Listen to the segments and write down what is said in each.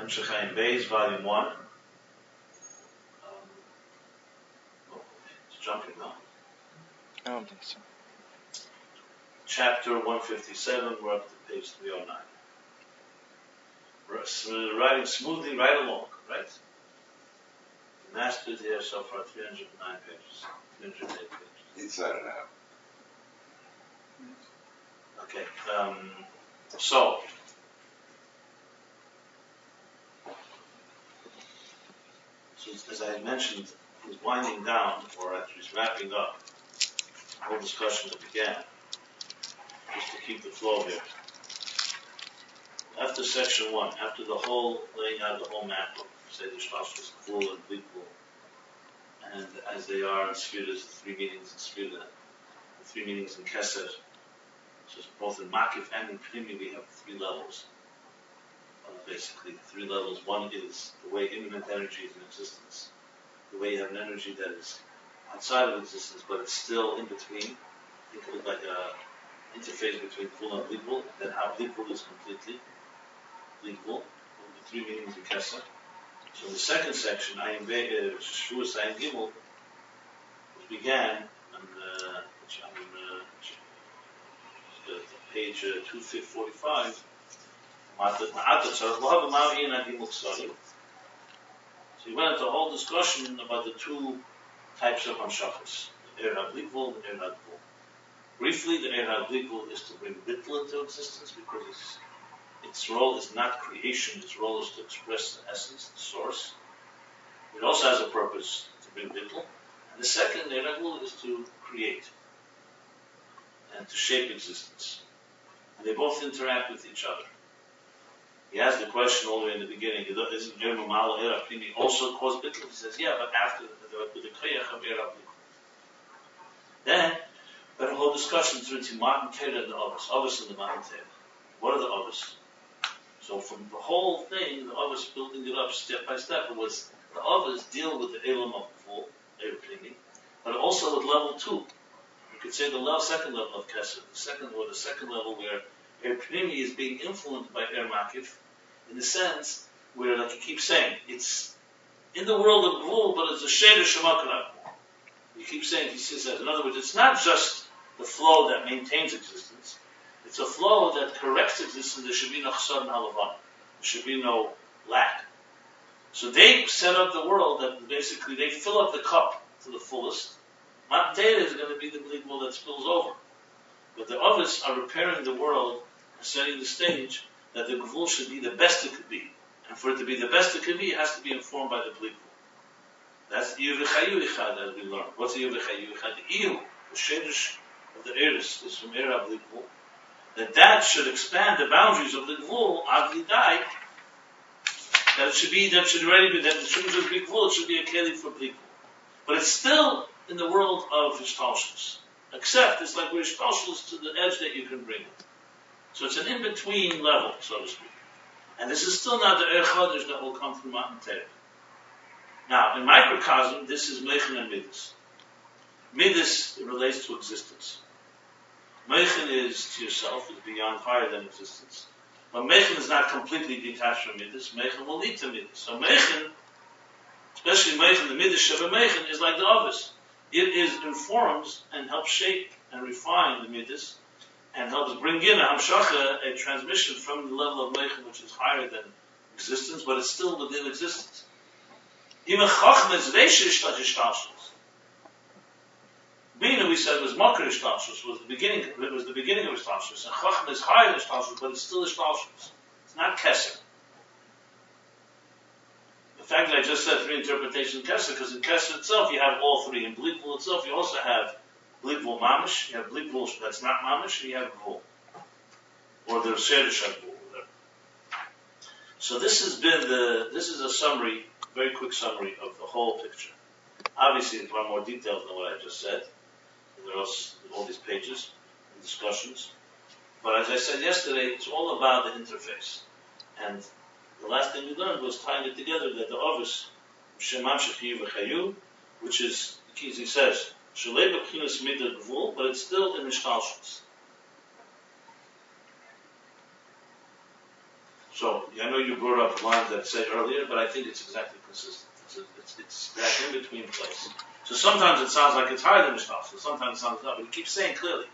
Chaim Beis, Volume 1. It's jumping now. I don't think so. Chapter 157, we're up to page 309. We're riding smoothly right along, right? Mastered here so far 309 pages, 308 pages. Inside and out. Okay, so as I had mentioned, he's winding down, or actually he's wrapping up the whole discussion that began, just to keep the flow here. After section 1, after the whole laying out the whole map of say the Shlashus, Gvul and Blikvul, and as they are in Sfiras, the three meanings in Sfira, the three meanings in Keser. So both in Makif and in Primi we have three levels. Basically, three levels. One is the way immanent energy is in existence. The way you have an energy that is outside of existence, but it's still in between. Think of it like an interface between Gvul and Blikvul, and then how Blikvul is completely Blikvul, the three meanings in Keser. So in the second section, Ayin Shuas Ayin Gimel, which began on page 245, so he went into a whole discussion about the two types of Hamshachas, the Er HaBlikvul and the Er HaGvul. Briefly, the Er HaBlikvul is to bring Bittul into existence because its role is not creation, its role is to express the essence, the source. It also has a purpose to bring Bittul. And the second, the Er HaGvul, is to create and to shape existence. And they both interact with each other. He asked the question all the way in the beginning, isn't Er Mamal Er HaPrimi also cause Bittul? He says, yeah, but after with the Koyach of Er HaBlikvul. Then, but a whole discussion between Matan Torah and the Avos and the Matan Torah. What are the Avos? So from the whole thing, the Avos building it up step by step, it was the Avos deal with the Elam of Gvul, Er Primi, but also with level 2. You could say the second level of Keser, the second level where Er Primi is being influenced by Er Makif, in the sense where, like he keeps saying, it's in the world of Gvul, but it's a Sheder Shemakra. He keeps saying, he says that, in other words, it's not just the flow that maintains existence, it's a flow that corrects existence. There should be no chsar and halavan. There should be no lack. So they set up the world that basically they fill up the cup to the fullest. Matan Torah is going to be the Blikvul that spills over. But the others are repairing the world and setting the stage that the Gvul should be the best it could be. And for it to be the best it could be, it has to be informed by the Blikvul. That's the Iyuv V'chayu Ichad that we learned. What's the Iyuv V'chayu Ichad? The Iyuv, the Shedish of the Eris, is from Er HaBlikvul. That should expand the boundaries of the Gvul, Ad Lidai, that it should already be, that it shouldn't just be Gvul, it should be a Keli for Blikvul. But it's still in the world of Hishtalshus. Except it's like we're Hishtalshus to the edge that you can bring it. So it's an in-between level, so to speak. And this is still not the Er Chodesh that will come from Matan Torah. Now, in microcosm, this is Meichen and Midas. Midas relates to existence. Meichen is to yourself, is beyond higher than existence. But Meichen is not completely detached from Midas. Meichen will lead to Midas. So Meichen, especially Meichen, the Midas Sheva Meichen, is like the Avos. It informs and helps shape and refine the Midas and helps bring in a Hamshacha, a transmission from the level of Meichen, which is higher than existence, but it's still within existence. Even Chachma is Reishish Hishtalshus. Bina, we said, was Makar Hishtalshus, was the beginning of Hishtalshus. And Chachma is higher than Hishtalshus, but it's still Hishtalshus. It's not Keser. The fact that I just said three interpretations of Keser, because in Keser itself you have all three. In Blikvul itself you also have Blikvul Mamish, you have Blikvul that's not Mamish, and you have Gvul. Or the Shedish Gvul. So this is a summary, very quick summary of the whole picture. Obviously, it's a lot more detailed than what I just said. There are all these pages and discussions. But as I said yesterday, it's all about the interface. And the last thing we learned was tying it together that the Avos, Shemam Shechiyu V'chayu, which is, he says, Shalei B'chinas Midah Gvul, but it's still in Hishtalshus. So I know you brought up lines that I said earlier, but I think it's exactly consistent. It's that in between place. So sometimes it sounds like it's higher than Ishtalshalos, sometimes it sounds not, but he keeps saying clearly,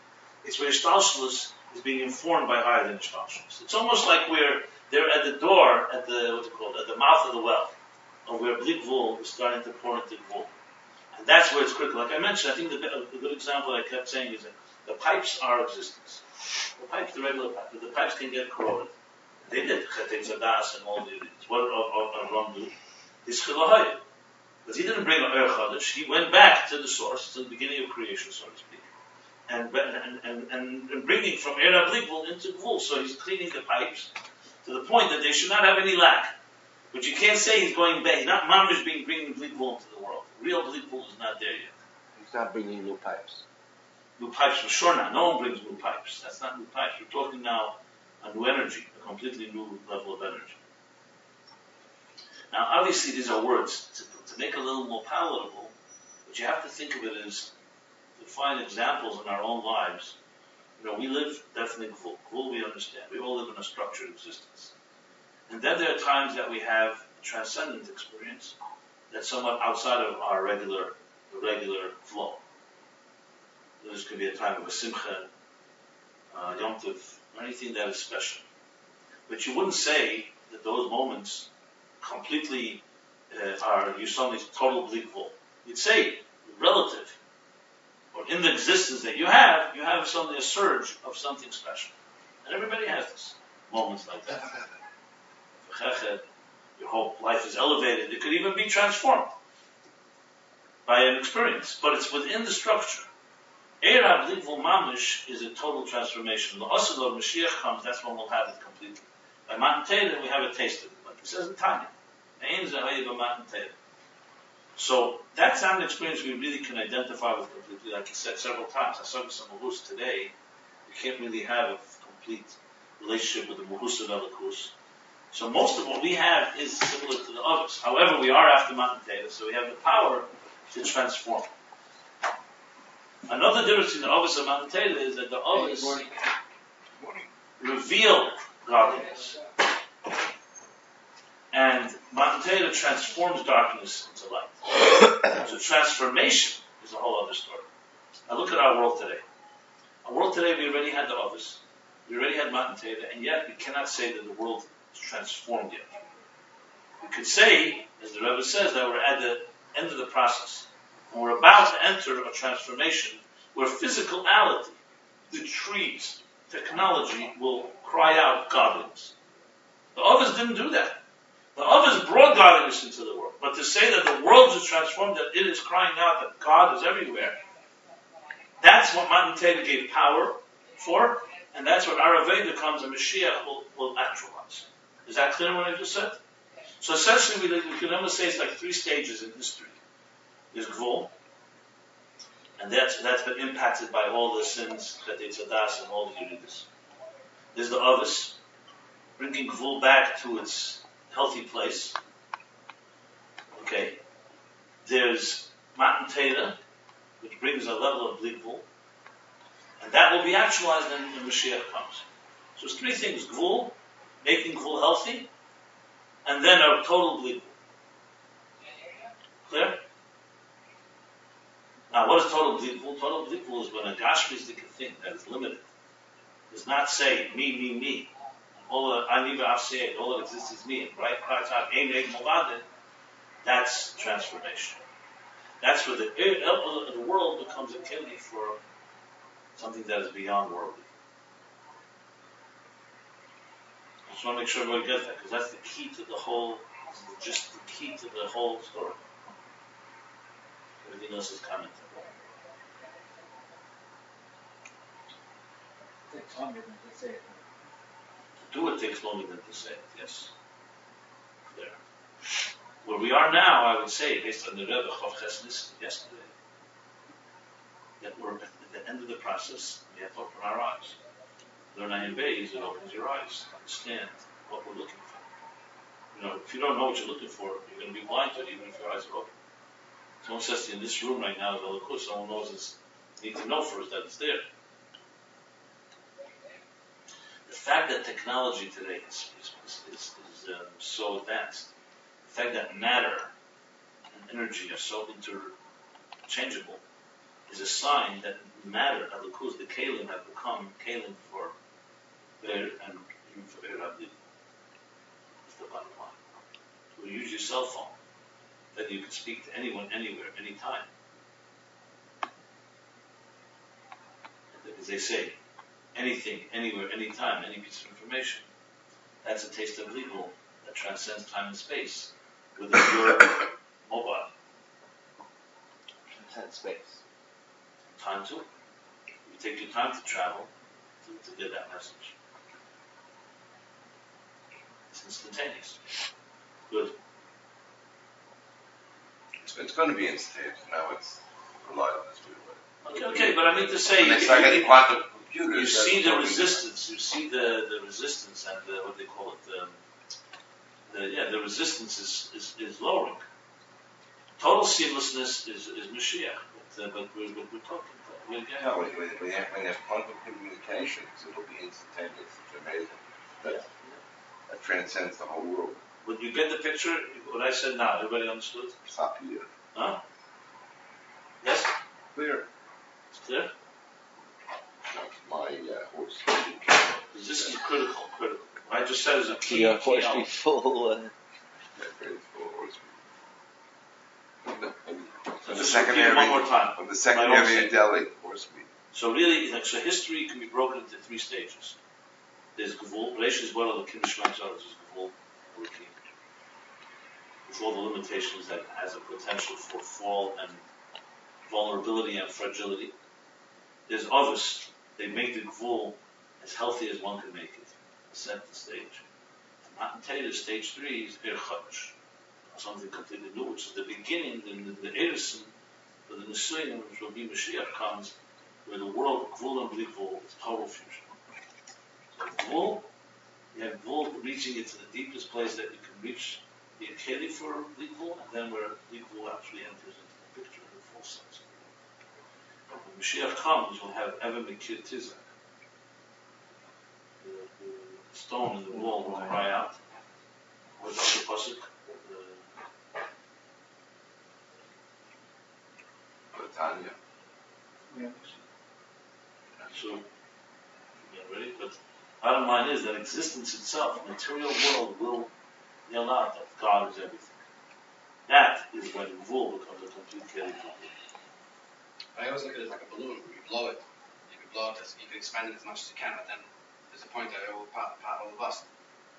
it's where Ishtalshalos is being informed by higher than Ishtalshalos. It's almost like they're at the door, at the mouth of the well, of where Bli Gvul is starting to pour into Gvul. And that's where it's critical. Like I mentioned, I think the good example I kept saying is that the pipes are existence. The pipes, the regular pipes, the pipes can get corroded. They did Chetei Zadas and all the idiots. What did Ram do? He's Chilahayim. But he didn't bring an Ur Chadash. He went back to the source, to the beginning of creation, so to speak, and bringing from Erev Ligvul into Gvul. So he's cleaning the pipes to the point that they should not have any lack. But you can't say he's going back. Not Mamish bringing Ligvul into the world. Real Ligvul is not there yet. He's not bringing new pipes. New pipes for sure not. No one brings new pipes. That's not new pipes. We're talking now a new energy, a completely new level of energy. Now, obviously, these are words to make it a little more palatable, but you have to think of it as to find examples in our own lives. You know, we live definitely Gvul, we understand. We all live in a structured existence. And then there are times that we have a transcendent experience that's somewhat outside of our regular flow. This could be a time of a simcha, Yom Tov, or anything that is special. But you wouldn't say that those moments completely you suddenly total Bli Gvul. You'd say relative, or in the existence that you have suddenly a surge of something special. And everybody has this, moments like that. Your whole life is elevated. It could even be transformed by an experience, but it's within the structure. Erev Bli Gvul Mamish is a total transformation. The Oslo of Mashiach comes, that's when we'll have it completely. By Matan Torah, we have a taste of it, like it says in Tanya. So that's not an experience we really can identify with completely, like he said several times. I saw this in Mahus today. You can't really have a complete relationship with the Mahus of Elikus. So most of what we have is similar to the others. However, we are after Matan Torah, so we have the power to transform. Another difference in the Avos of Matan Torah is that the Avos reveal godliness. And Matan Torah transforms darkness into light. So transformation is a whole other story. Now look at our world today. Our world today, we already had the Avos, we already had Matan Torah, and yet we cannot say that the world is transformed yet. We could say, as the Rebbe says, that we're at the end of the process. And we're about to enter a transformation where physicality, the trees, technology will cry out godliness. The others didn't do that. The others brought godliness into the world. But to say that the world is transformed, that it is crying out that God is everywhere, that's what Matan Torah gave power for, and that's what Araveda comes and Mashiach will actualize. Is that clear what I just said? So essentially we can almost say it's like three stages in history. There's Gvul, and that's been impacted by all the sins, Chetei Zadas, and all the Yeridas. There's the Avos, bringing Gvul back to its healthy place. Okay. There's Matan Torah, which brings a level of Bli Gvul, and that will be actualized when Mashiach comes. So it's three things: Gvul, making Gvul healthy, and then a total Bli Gvul. Clear? Now, what is total Bli Gvul? Total Bli Gvul is when a Gashmistic thing that is limited does not say me. All that exists is me. Right? That's transformation. That's where the world becomes a kidney for something that is beyond worldly. I just want to make sure everybody gets that, because that's the key to the whole story. Everything else is commented. It takes longer than to say it. To do it takes longer than to say it, yes. There. Where we are now, I would say, based on the Rebbe Chav Chesnis yesterday, that we're at the end of the process. We have to open our eyes. Learn Ayin Beis, it opens your eyes to understand what we're looking for. You know, if you don't know what you're looking for, you're going to be blind to it, even if your eyes are open. Someone says to you, in this room right now is Elikus, someone knows you need to know first that it's there. The fact that technology today is so advanced. The fact that matter and energy are so interchangeable is a sign that matter, Alukus, the Kalim, have become Kalim for Be'er and even for Be'er Abdi. That's the bottom line. So you use your cell phone, that you can speak to anyone, anywhere, anytime. As they say, anything, anywhere, anytime, any piece of information. That's a taste of legal that transcends time and space with your mobile. Transcend space. Time too. You take your time to travel to get that message. It's instantaneous. Good. It's going to be instantaneous. Now it's reliable as we would. Okay, but I mean to say, When they start getting quantum computers, you see the totally resistance. You see the resistance and the, what they call it. The resistance is lowering. Total seamlessness is Mashiach, but we're talking. We're getting. No, when you have quantum communications, it'll be instantaneous. It's amazing. That transcends the whole world. Would you get the picture? What I said now, everybody understood? Stop here. Huh? Yes? Clear. It's clear? That's my horse. This is critical. What I just said is a key. You unfortunately full. Yeah, great for horse. So The just second repeat it one area, more time. from the second My own area in sake. Delhi, horse meat. So really, so history can be broken into three stages. There's Gevul, Reish is well, the Kinderschlag Zoros is Gevul, Elokim. With all the limitations that it has a potential for fall and vulnerability and fragility. There's Ovis, they make the Gevul as healthy as one can make it. Ascent the stage. Matan Torah, stage 3 is Ir Chodesh. Something completely new, which is the beginning, the Erison, where the Nisuyim, which will be Mashiach, comes, where the world, Gvul and Blikvul, is total fusion. So Gvul, you have Gvul reaching it to the deepest place that you can reach, the Akeli for Blikvul, and then where Blikvul actually enters into the picture in the full sense. When Mashiach comes, you'll have Evan Mekir Tizak. The stone in the wall will cry out. Where's the other pasuk? Tanya. Yeah. So, get ready, but bottom line is that existence itself, the material world, will yell out that God is everything. That is when Gvul becomes a complete Keli. I always look at it like a balloon. You blow it. You can blow it. You can expand it as much as you can, but then there's a point that it will pop all the bust.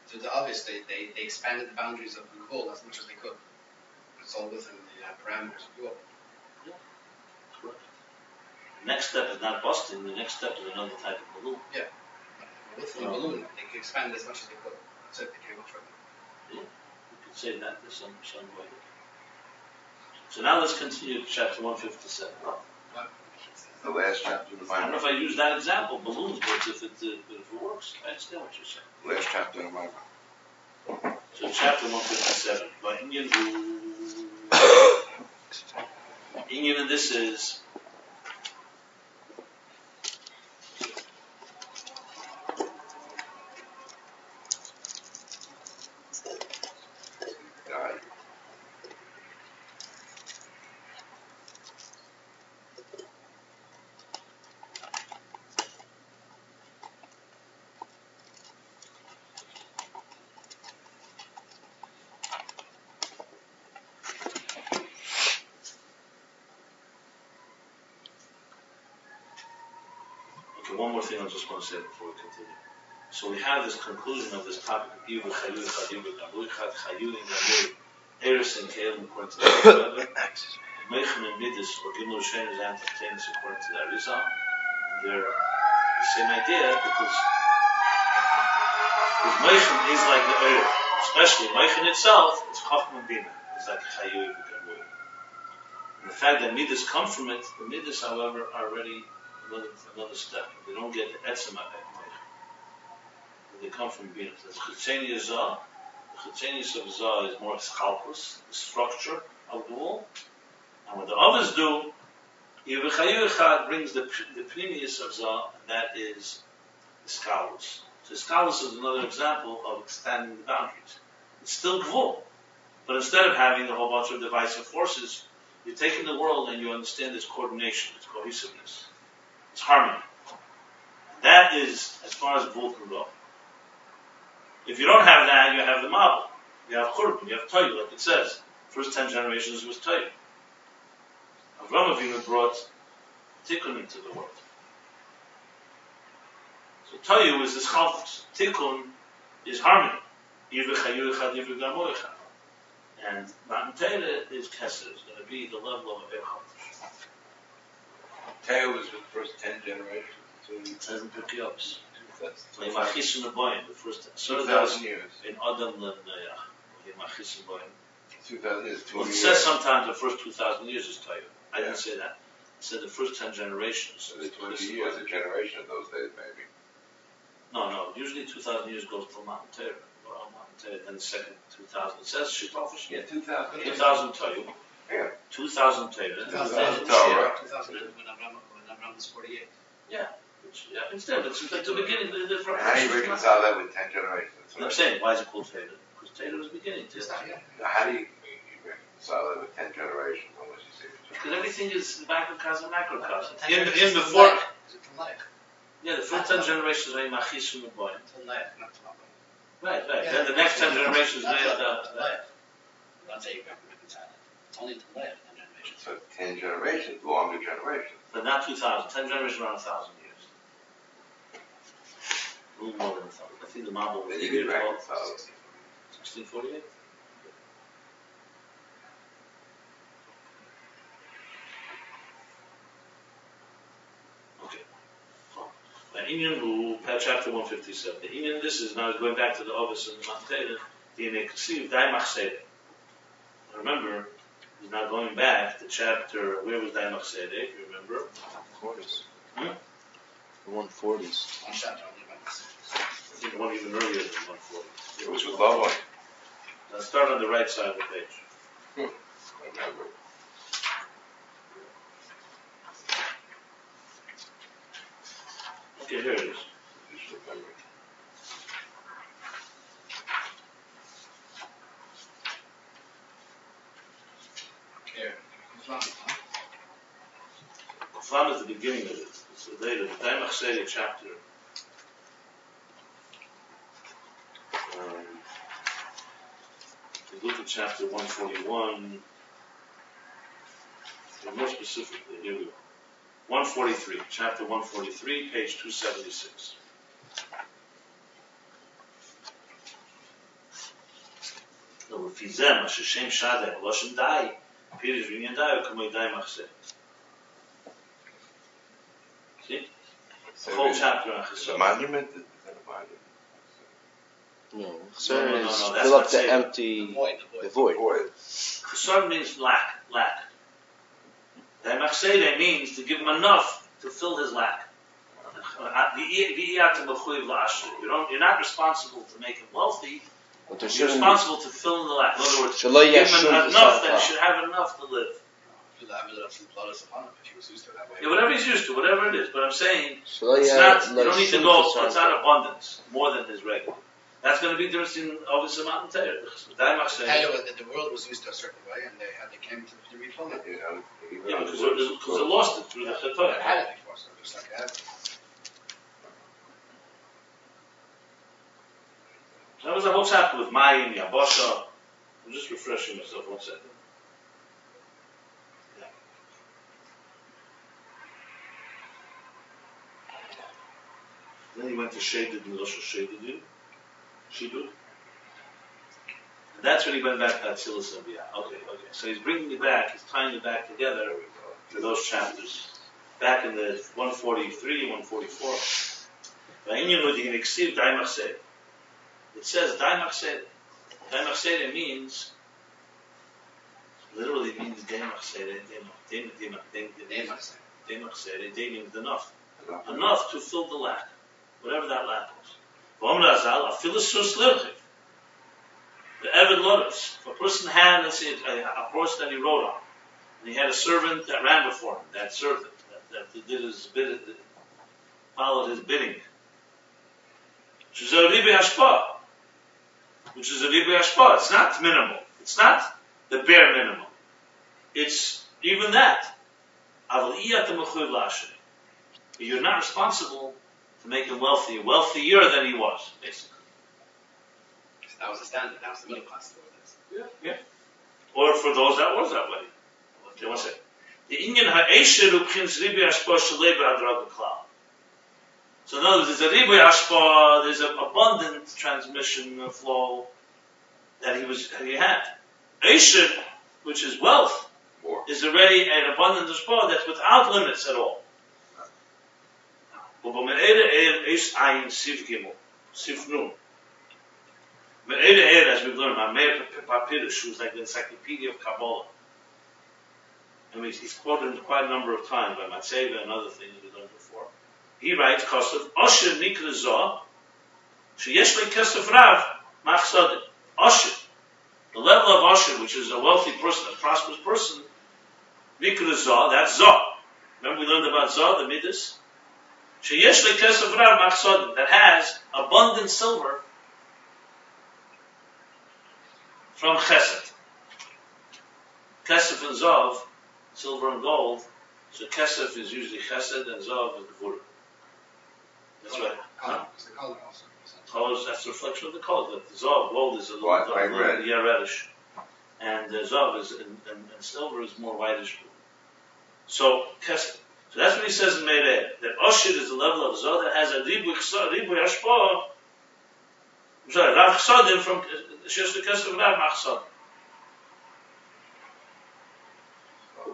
So the obvious, they expanded the boundaries of the Gvul as much as they could. It's all within the parameters of Gvul. Correct. The next step is not busting, the next step is another type of balloon. Yeah. Within the balloon, they could expand as much as they could. That's it. They came up further. Yeah, you could say that in some way. So now let's continue to chapter 157. The last chapter of the I don't know Bible. if I use that example, balloons, but if it works, I understand what you're saying. Last chapter of the Bible. So chapter 157. But Inyan in this is Guy. okay, one more thing I just want to say before we continue. So we have this conclusion of this topic of Ivu Chayul Chayul Gabu Chad Chayul Gabu Eris and Kalim according to the Rebbe, Meichen and Midas or Gimel Shen is entertained according to the Arizal. They're the same idea because Meichen is like the earth, especially Meichen itself is Chachma Bina, it's like Chayul Gabu. And the fact that Midas come from it, the Midas, however, are already another step. They don't get the Etzem at Meichen. They come from Bina. That's Chitzeni Zah. The Chitzeni of Zah is more Schalkus, the structure of the wall. And what the others do, Yevachayuchad brings the Pnimius of Zah, and that is the Schalus. So Schalus is another example of expanding the boundaries. It's still gvul. But instead of having a whole bunch of divisive forces, you're taking the world and you understand its coordination, its cohesiveness, its harmony. That is as far as gvul can go. If you don't have that, you have the model. You have Churban, you have Toyu, like it says. First 10 generations was Toyu. Avram Avinu brought Tikkun into the world. So Toyu is this chalfus. Tikkun is harmony. And Matan Torah is Kesser. It's going to be the level of Echad. Teo was the first 10 generations. It says in Pirkei Avos. That's Lemachis the first 2,000 years. in Adam Lemnayach. Lemachis 2,000 years. Well, it says sometimes the first 2,000 years is Toyu. I didn't say that. It said the first 10 generations. So the 20 years, a generation of those days, maybe. No. Usually 2,000 years goes till Matan Torah. Well, Matan Torah, then the second 2,000. It says Shitofesh. Yeah, 2,000. 2,000 Toyu. Yeah. 2,000 Torah. 2000 Torah. 2000 when Abraham was 48. Instead, it's at the beginning. How do you reconcile that with 10 generations? I'm saying, why is it called Torah? Because Torah was beginning. How do you reconcile that with 10 generations? Unless you say Because everything is macrocosm, macrocosm. Ten In generations before, Is it till Lech? yeah, the first 10 generations are Machis from the boy. Till Lech, not till Abraham. Right. Yeah. Then the next 10 generations Not made till up. Lech. That's how you can reconcile it. It's only till Lech, 10 generations. so 10 generations, longer generations. But not 2,000. 10 generations around 1,000 years. A little more than 1,000. I think the Mabul was Then you year can 12, reconcile it. 1648. Okay. The Inyan who, chapter 157. The Inyan, this is now going back to the Ovis and the Matan Torah. The Inyan Daimach Seder. Remember, he's now going back to chapter, where was Daimach Seder, if you remember? 40s. Hmm? The 140s. One chapter only went to I think one even earlier than 140. Which was low one. Now start on the right side of the page. Remember. Okay, here it is. Just remember. Here. Kuflam is the beginning of it. It's later. The Daimach Seder chapter. If you look at chapter 141, or more specifically, here we go. 143, chapter 143, page 276. לפי זה, מה ששם שדה, לא שם די, פירש ועניין די, הוא כמו די מחסה. See? The whole chapter on The Chesed. monument? Is that a monument? No, No, Chesed no, is that's fill not up the Seder. empty, the void. Void. Chesed means lack. Daimach Seder means to give him enough to fill his lack. You're not responsible to make him wealthy. But there You're shouldn't responsible to fill in the lack. In other words, Shalom give him Yashum enough that B'Sarfa. he should have enough to live. You'll have it up some bloodless upon him if he was used to it that way. Yeah, whatever he's used to, whatever it is. But I'm saying, Shalom it's not, you Yashum don't need to go, it's not B'Sarfa. abundance, more than his regular. That's going to be different in obviously Matan Torah. Daimach Seder. Taylor was that the world was used to a certain way, and they came to refill it. Yeah, because they lost it through the They Chetah. had it before, so just like that. That was a whole chapter with Mayim, Yabosha. I'm just refreshing myself 1 second. Yeah. Then he went to Shaded and Rosh Shidud. And that's when he went back to Atzilus and Biyah. Okay. So he's bringing it back, he's tying it back together to those chapters. Back in the 143, 144. It says Daimach Seder. Daimach Seder means, literally means Daimach Seder. Daimach Seder, Day means enough. Enough to fill the lack, whatever that lack was. V'omra Azal, afilis lirchiv. The Eved Lotus. If a person had, let's say, a horse that he rode on, and he had a servant that ran before him, that served him, that did his bid, followed his bidding. Shuzah Ribi Hashpah. which is a ribu hashpa. It's not minimal. It's not the bare minimum. It's even that. You're not responsible to make him wealthy, wealthier than he was, basically. So that was the standard. That was the middle class. Yeah. Or for those that was that way. Okay, one second. The Inyan ha'esher ubchins ribu hashpa shalei b'adrag b'klal. So in other words, there's a ribu hashpa, there's an abundant transmission flow that he had. Esher, which is wealth, More. is already an abundant hashpa that's without limits at all. But Eish Ayin Siv Gimel, Siv Nun. Me'eda as we've learned, Meir Papyrus, who's like the encyclopedia of Kabbalah. And he's quoted quite a number of times by Matseva and other things we've learned before. He writes, Kosev, Osher Nikra Zoh, Sheyesh Le Kesef Rav, Machsodim. Osher. The level of Osher, which is a wealthy person, a prosperous person, Nikra Zoh, that's Zoh. Remember we learned about Zoh, the Midas? Sheyesh Le Kesef Rav, Machsodim, that has abundant silver from Chesed. Kesef and Zov, silver and gold. So Kesef is usually Chesed and Zov is Gvura. That's right. Color. It's the color also. Colors, that's a reflection of the color. But Zov, gold is a little White, red. Yeah, reddish. And Zov is, and silver is more whitish blue. So Kesef. So that's what he says in Meireh, that Oshir is the level of Zov that has a Ribu Hashpah. I'm sorry, Rav Chsadim from Shesh the Kesef Rav Machsadim.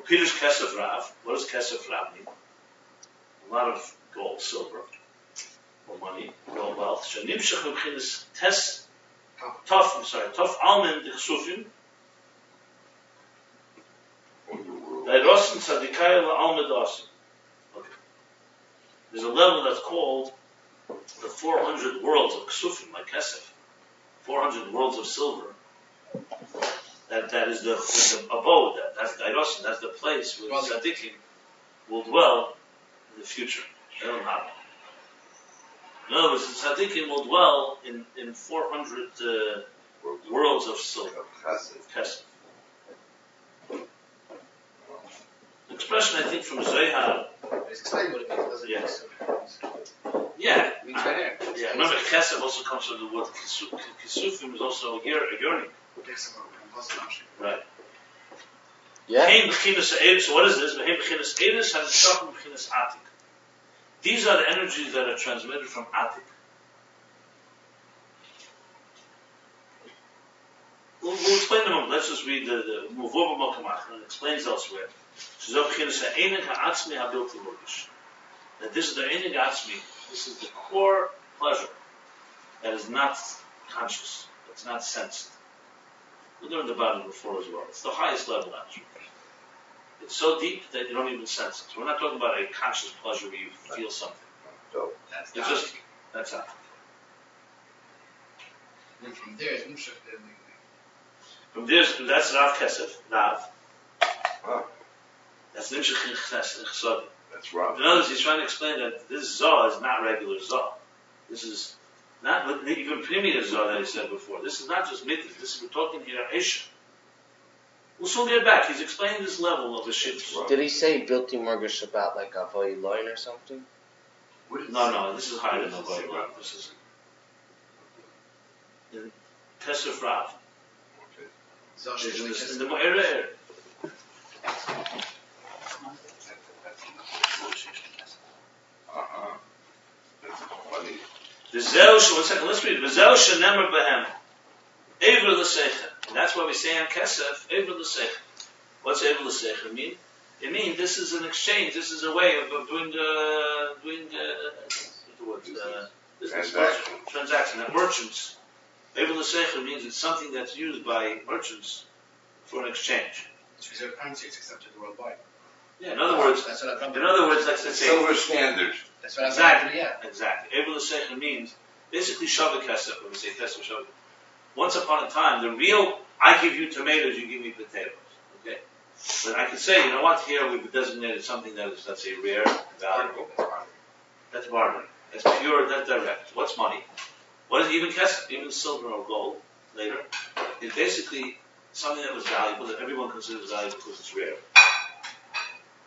Peter's Kesef Rav. What does Kesef Rav mean? A lot of gold, silver, or money, gold wealth. Shanimshach Mchinis Tof Almen Dichsufim. Dairosin Tzadikaya Almed Osim. Okay. There's a level that's called the 400 worlds of Ksufim, like Kesef. 400 worlds of silver. That is the abode, that's the Dairosin, that's the place where the Tzadikim will dwell in the future. They don't have it. In other words, the Tzadikim will dwell in 400 worlds of silver. Kesef. The expression, I think, from Zohar. It's explain what it means, doesn't it? Yes. Yeah. It means right here. Yeah, remember, Kesef also comes from the word Kisufim is also a yearning. Right. Yeah. So what is this? These are the energies that are transmitted from Atik. We'll explain them. Let's just read the Muvova Mokamach, and it explains elsewhere. That this is the Einig Atzmi, this is the core pleasure that is not conscious, that's not sensed. We learned about it before as well. It's the highest level actually. It's so deep that you don't even sense it. So we're not talking about a conscious pleasure where you feel something. That's It's just, that's not. And from there, it's Nimshach. From there, that's Rav Kesef, Rav. Wow. That's Nimshach Chsadim. That's rough. In other words, he's trying to explain that this Zoh is not regular Zoh. This is not even primitive Zoh that he said before. This is not just mitzvah. This is, we're talking here Esher. We'll soon get back. He's explaining this level of a shittus. Did he say Bilti Morga Shabbat like Avoy Loin or something? No, this is higher than Avoy Loin. This is in Kesef Rav. In the Mo'era. One second, let's read. V'zeu shenemer b'hem. Ever l'seicha. And that's why we say on Kesef, Ever l'seicha. What's Ever l'seicha mean? It means this is an exchange. This is a way of doing transaction. That merchants. Ever l'seicha means it's something that's used by merchants for an exchange. It's reserved currency. It's accepted worldwide. Yeah. In other words, that's what I've done. let's say Silver standard. That's what I've exactly. done. Yeah. Exactly. Ever l'seicha means basically Shavah Kesef. When we say Kesef Shavah. Once upon a time, the real, I give you tomatoes, you give me potatoes. Okay? But I could say, you know what, here we've designated something that is, let's say, rare, valuable. That's bartering. That's pure, that's direct. What's money? What is even Kesef, even silver or gold? later, is basically something that was valuable, that everyone considers valuable because it's rare.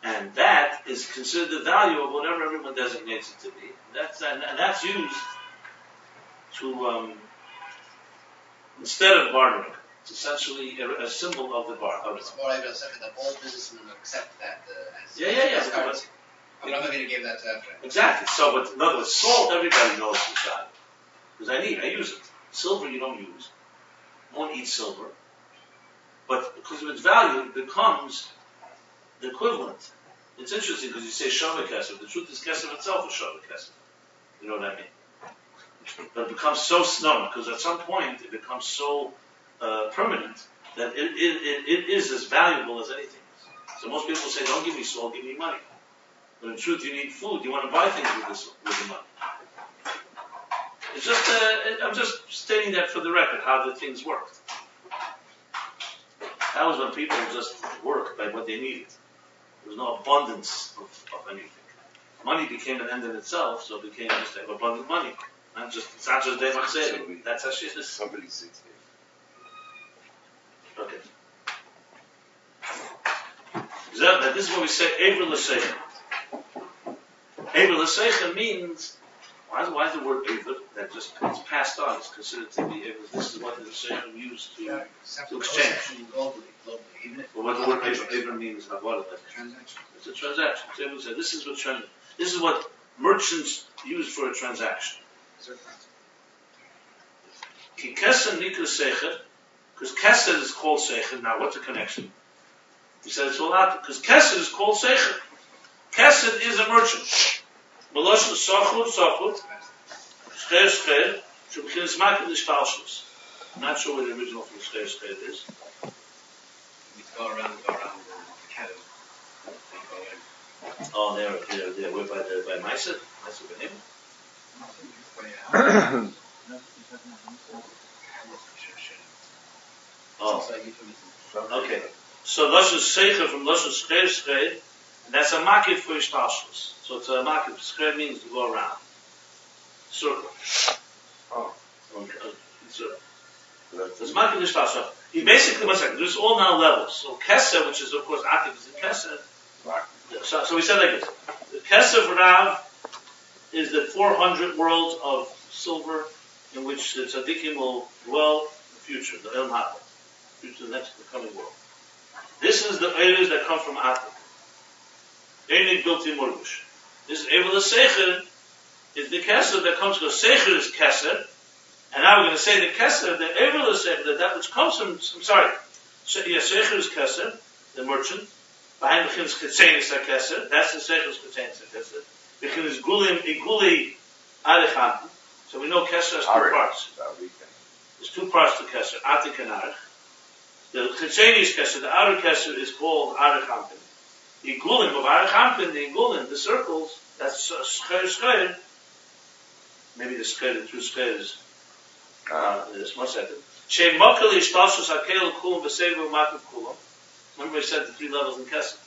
And that is considered the value of whatever everyone designates it to be. And that's used to, instead of bartering. It's essentially a symbol of the bar. It's more able to say that all businessmen accept that as Yeah. currency. You're not going to give that to a friend. Exactly. So, but in other words, salt, everybody knows is valuable. Because I use it. Silver you don't use. No one eats silver. But because of its value, it becomes the equivalent. It's interesting because you say Shava Kesef. The truth is Kesef itself is Shava Kesef. You know what I mean? But it becomes so snug because at some point it becomes so permanent that it is as valuable as anything. So most people say, don't give me salt, give me money. But in truth, you need food. You want to buy things with the money. It's just, I'm just stating that for the record, how the things worked. That was when people just worked by what they needed. There was no abundance of anything. Money became an end in itself, so it became just to have abundant money. It's not just they must say it. That's how shit is. Somebody sits here. Okay. Now this is what we say, Ever L'Seichen. Ever L'Seichen means, why is the word Ever? That just, it's passed on, it's considered to be Ever. This is what the L'Seichen used to exchange. Globally, even if But what the word Ever means, what is it? transaction. It's a transaction. So Ever said, this is what merchants use for a transaction. Ki Kesed Nikra Seichen, because Kesed is called Seichen. Now, what's the connection? He said it's all out because Kesed is called Seichen. Kesed is a merchant. Melosh Sachut, Schcher, Shubchinis Makim Nishtalshus. I'm not sure where the original from Schcher is. We go around the cattle. Oh, there. We're by Meiser. Meiser Benim. Oh, okay. So Lashon Seicher from Lashon Schcher, and that's a makif for Ishtalshus. So it's a makif. Schcher means to go around. Circle. Oh. Okay. Circle. So it's makif Ishtalshus. He basically, one second, there's all now levels. So Kesed, which is of course Akif, is the Kesed. So we said like this. The Kesed Rav is the 400 worlds of silver in which the tzaddikim will dwell in the future, the Ilm Haba, future, the next coming world. This is the areas that come from Atik. Einig Bilti Murgush. This is Ever L'Seichen is the Kesed that comes from Seicher is Kesed, and now we're going to say the Kesed, the Ever L'Seichen, that which comes from, Seicher is Kesed, the merchant. Behind the Chin is Ketzenis HaKesed, that's the Seicher is Ketzenis HaKesed. The Chin is Iguli Arich. So we know Kesed has two parts. There's two parts to Kesed, Atik and Arich. The Chechenis Kesed, the outer Kesed is called Arich Hampin. The Igulim of Arich Hampin, the Igulim, the circles, that's Schcher. Maybe the Schcher, the true Schcher is, this one second. She Mokali Ishtalshus HaKel Kulam V'Sevu Makav Kulam. Remember I said the three levels in Kesed.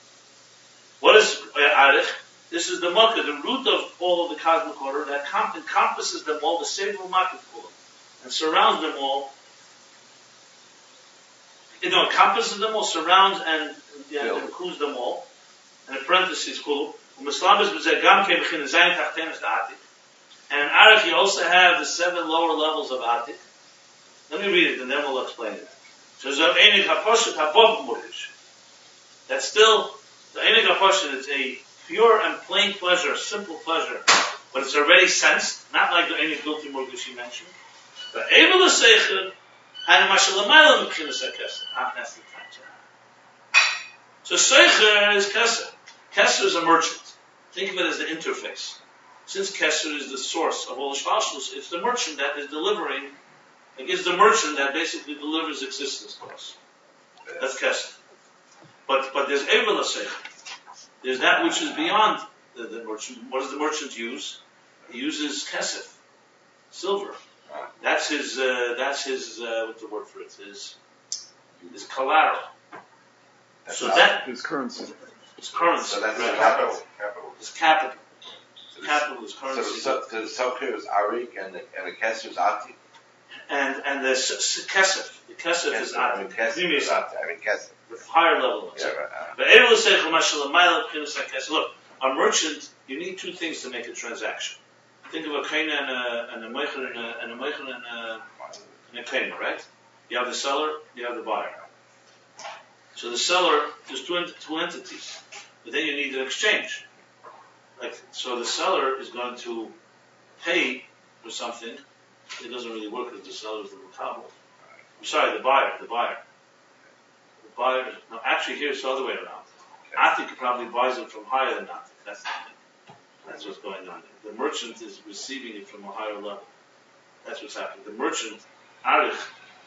What is Arich? This is the Makkah, the root of all of the cosmic order that encompasses them all, the Sevu Makav Kulam, and surrounds them all. It encompasses them all, surrounds and includes them all. And in parentheses, Kulam. And in Arich you also have the 7 lower levels of Atik. Let me read it and then we'll explain it. So that's still, the Einig HaPoshet is a pure and plain pleasure, simple pleasure, but it's already sensed, not like the Einig Bilti Murgush you mentioned. But Ever L'Seichen, and Mashalamayla M'chinas HaKesed. That's the time. So Seicher is Kesed. Kesed is a merchant. Think of it as the interface. Since Kesed is the source of all Ishtalshus, it's the merchant that is delivering, it's the merchant that basically delivers existence to us. That's Kesed. But there's Ever L'Seichen. There's that which is beyond the merchant. What does the merchant use? He uses Kesed, silver. That's his, what's the word for it? His collateral. So that His currency. is currency. So that's right? capital. It's capital. So Capital is currency. the Socher is Arik and the Kesed is Atik. and the kesef. The kesef is I mean, atik. Kesef. Pnimius atik. I mean, Kesef. The higher level. Yeah, But Erel says, look, a merchant, you need two things to make a transaction. Think of a kaina and a meicher and a kaina, right? You have the seller, you have the buyer. So the seller, there's two entities, but then you need an exchange. So the seller is going to pay for something. It doesn't really work because the seller is the makabel. I'm sorry, the buyer. The buyer. No, actually, here it's the other way around. Atik probably buys it from higher than Atik. That's what's going on. The merchant is receiving it from a higher level. That's what's happening. The merchant, Arich,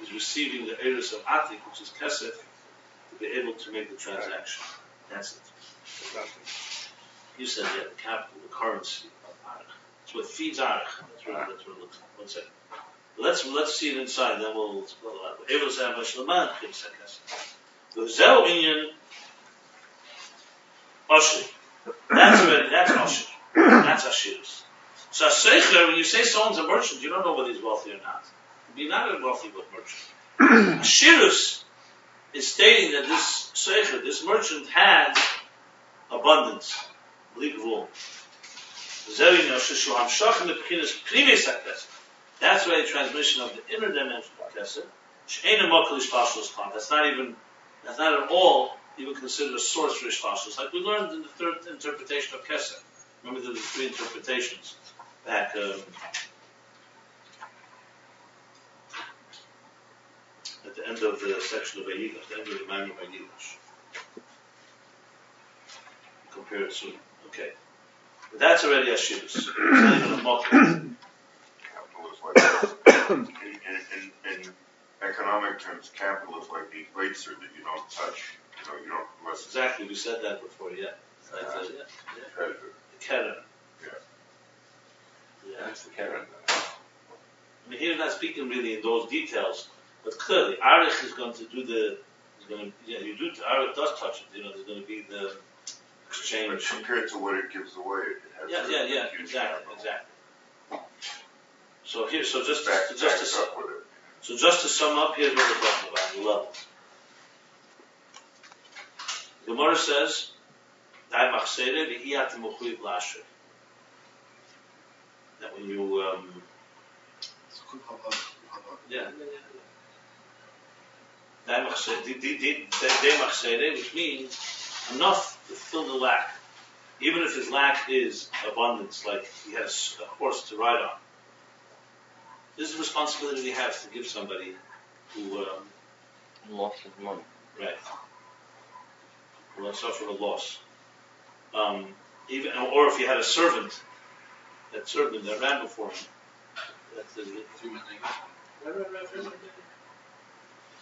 is receiving the eris of Atik, which is Kesef, to be able to make the transaction. That's it. You said the capital, the currency of Arich. It's what feeds Arich. That's what it looks like. One second. Let's see it inside, then we'll explore that. Eros HaMashleman, Kesef. The Zel Inyan Oshri. That's Oshri. That's Ashirus. So Seicher, when you say someone's a merchant, you don't know whether he's wealthy or not. He's not a wealthy merchant. Ashirus is stating that this Seicher, this merchant, has abundance. That's why the transmission of the inner dimension of Kesef. That's not at all even considered a source for Ishvashos. Like we learned in the third interpretation of Kesef. Remember there were three interpretations back at the end of the section of Vayigash, the end of the manual of Vayigash. Compare it soon. Okay. But that's already Ashirus. It's not even a mock. Capital is like, in economic terms, capital is like the eraser that you don't touch. You don't, unless it's Exactly, we said that before, yeah. treasure. The Keren. Yeah. That's the Karen. I mean, here, not speaking really in those details, but clearly, Arich is going to do Arich does touch it. There's going to be the But exchange. compared to what it gives away, it has Yeah, huge exactly. So here, Backs up with it. just to sum up, here's what we're talking about, the levels. The Gemara says, "Dai machsere v'iyat mechuyev l'asher." That when you Dai machsere, which means enough to fill the lack, even if his lack is abundance, like he has a horse to ride on. This is a responsibility we have to give somebody who Loss of money. right, who will suffer a loss. Even or if you had a servant that served him, that ran before him. That's the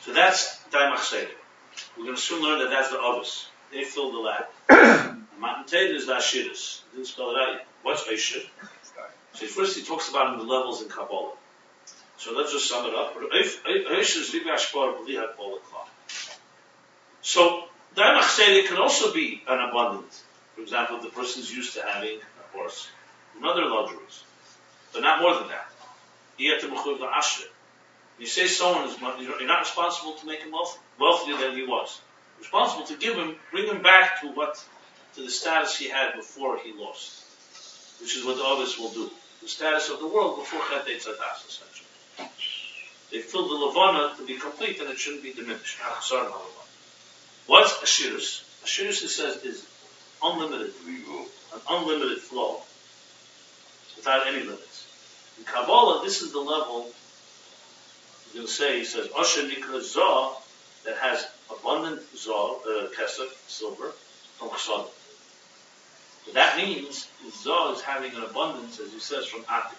So that's Daimach Seder. We're going to soon learn that that's the Ovis. They fill the lack. Matan Teda is the Ashiris. Didn't spell it out yet. What's Ashir? So first he talks about the levels in Kabbalah. So let's just sum it up. So Daimach Seder can also be an abundant. For example, if the person's used to having a horse and other luxuries, but not more than that. You say someone is, you're not responsible to make him wealthier than he was. You're responsible to bring him back to the status he had before he lost, which is what the others will do. The status of the world before Chet Eitzadas, essentially. They filled the Levana to be complete, and it shouldn't be diminished. What's Ashirus? Ashirus, it says, is unlimited, an unlimited flow, without any limits. In Kabbalah, this is the level. He's going to say, he says, Asher Nikra Zah, that has abundant Zah, Kesef, silver, from Chsad. So that means Zah is having an abundance, as he says, from Atik.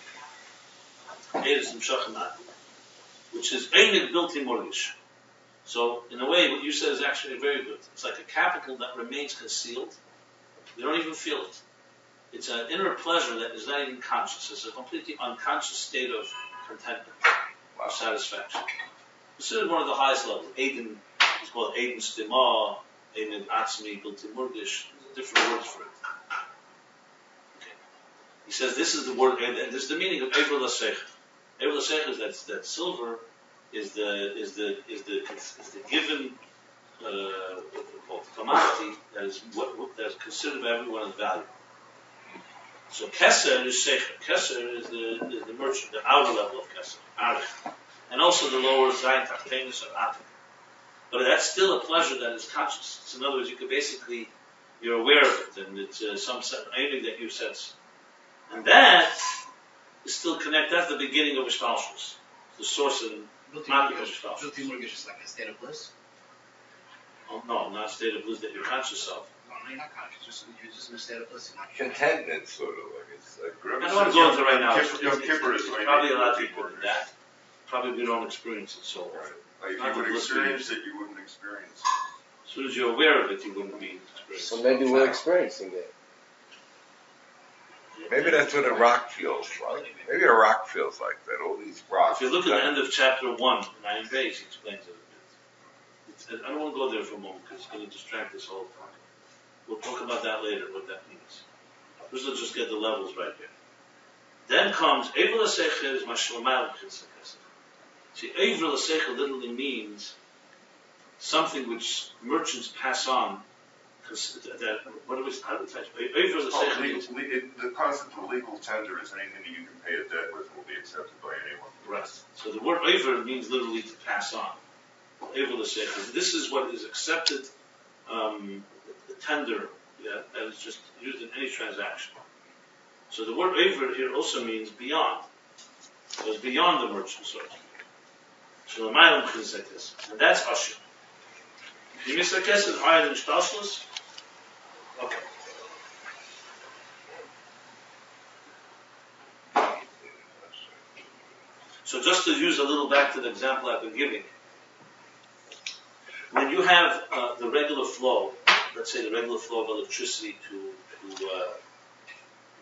Eres and Shachan Atik. Which is Einig Bilti Morgish. So, in a way, what you said is actually very good. It's like a capital that remains concealed. You don't even feel it. It's an inner pleasure that is not even conscious. It's a completely unconscious state of contentment, of satisfaction. This is one of the highest levels. Aiden, it's called Aiden Stima, Aiden Atzmi, Bilti Murgish. There's different words for it. Okay. He says this is the word, and this is the meaning of Eivul HaSeicher. Evel Seichel is that silver is the given commodity that is that is considered by everyone as value. So Keser is Seichel. Keser is the merchant, the outer level of Keser, Arich, and also the lower Zayin Tachtenus or Atik. But that's still a pleasure that is conscious. So in other words, you could basically, you're aware of it, and it's anything that you sense. And that is still connected. That's the beginning of Ishtalshus, the source and Matik of Ishtalshus. Guilty mortgage is like a state of bliss. Oh, no, not a state of bliss that you're conscious of. No, you're not conscious. You're just in a state of bliss. Contentment, sort of like it's like. I don't want to go into it right now. Yom Kippur is It's probably a lot deeper than that. Probably we don't experience it so often. Like Not if you would the experience it, you wouldn't experience it. As soon as you're aware of it, you wouldn't be experiencing So maybe we're experiencing it. Maybe that's what a rock feels like. Maybe a rock feels like that. All these rocks. If you look at the end of chapter 1, Nine Base, he explains it a bit. I don't want to go there for a moment because it's going to distract us all the time. We'll talk about that later, what that means. First, let's just get the levels right here. Then comes Evel HaSeichel is Mashlomal Chitzakesef. See, Evel HaSeichel literally means something which merchants pass on. What do we? How do we touch? Evel HaSeichel means The concept of legal tender is anything that you can pay a debt with will be accepted by anyone. right. So the word Evel means literally to pass on. Evel HaSeichel. This is what is accepted. The tender, that is just used in any transaction. So the word Ever here also means beyond. So it's beyond the merchant sort. So the Mailam Chitzakes. And that's Ashur. The Misakes is higher than Shtashlus. Okay. So just to use a little back to the example I've been giving. When you have the regular flow, let's say the regular flow of electricity to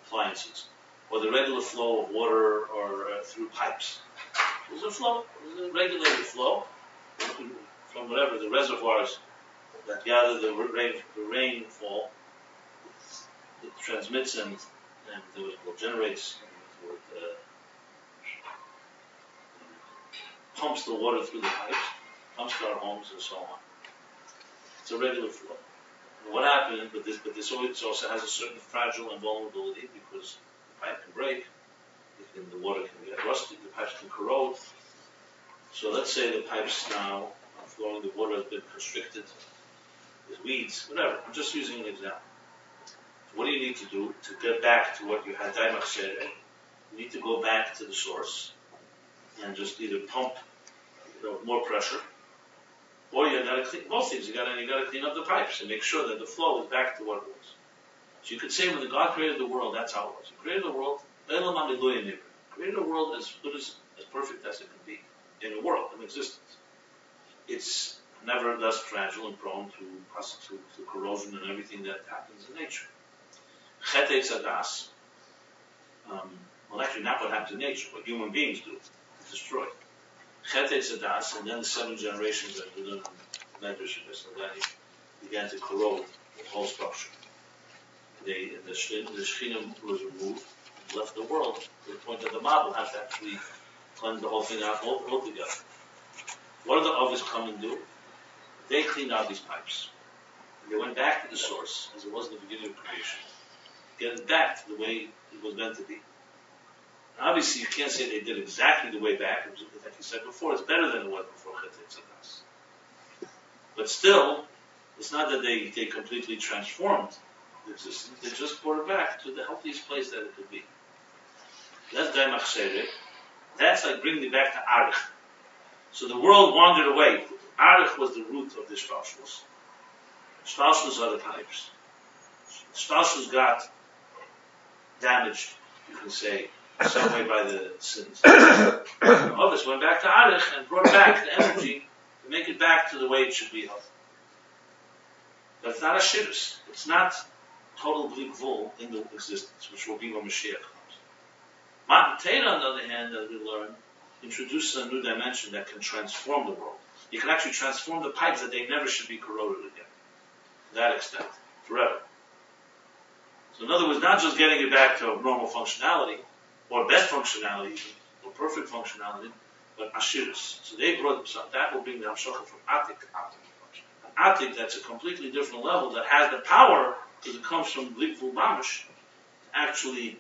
appliances, or the regular flow of water or through pipes. There's a flow, there's a regulated flow from whatever, the reservoirs that gather the rainfall, it transmits and it generates, and it pumps the water through the pipes, pumps to our homes and so on. It's a regular flow. And what happened, but this also has a certain fragile and vulnerability because the pipe can break, the water can get rusty, the pipes can corrode. So let's say the pipes now are flowing, the water has been constricted with weeds, whatever. I'm just using an example. What do you need to do to get back to what you had Daimach said? You need to go back to the source and just either pump, more pressure, or you got to clean both things. You got to clean up the pipes and make sure that the flow is back to what it was. So you could say when God created the world, that's how it was. He created the world, created a world as good as perfect as it can be in a world, in existence. It's never less fragile and prone to corrosion and everything that happens in nature. Chet Eitz Hadas, well, actually, not what happens in nature, what human beings do, is destroy. Chet Eitz Hadas, and then the 7 generations that we learned in Medrash began to corrode the whole structure. The Shekhinah was removed and left the world to the point that the mob will have to actually cleanse the whole thing out altogether. What did the others come and do? They cleaned out these pipes. They went back to the source, as it was in the beginning of creation, getting back to the way it was meant to be. Now, obviously, you can't say they did exactly the way back. It was, like you said before, it's better than it was before Chet Eitz Hadas. But still, it's not that they completely transformed the existence. They just brought it back to the healthiest place that it could be. That's Daimach Serek. That's like bringing it back to Arich. So the world wandered away. Arich was the root of the Shtalshus. Shtalshus are the pipes. Shtalshus got damaged, you can say, in some way by the sins. Others went back to Arich and brought back the energy to make it back to the way it should be healthy. But it's not a shirus. It's not total bleak vul in the existence, which will be when Mashiach comes. Matan Torah, on the other hand, as we learn, introduces a new dimension that can transform the world. You can actually transform the pipes that they never should be corroded again. To that extent. Forever. So in other words, not just getting it back to normal functionality, or best functionality, or perfect functionality, but ashirus. So they brought that will bring the hamshacha from atik. Atik, that's a completely different level that has the power because it comes from Glikvul Mamish to actually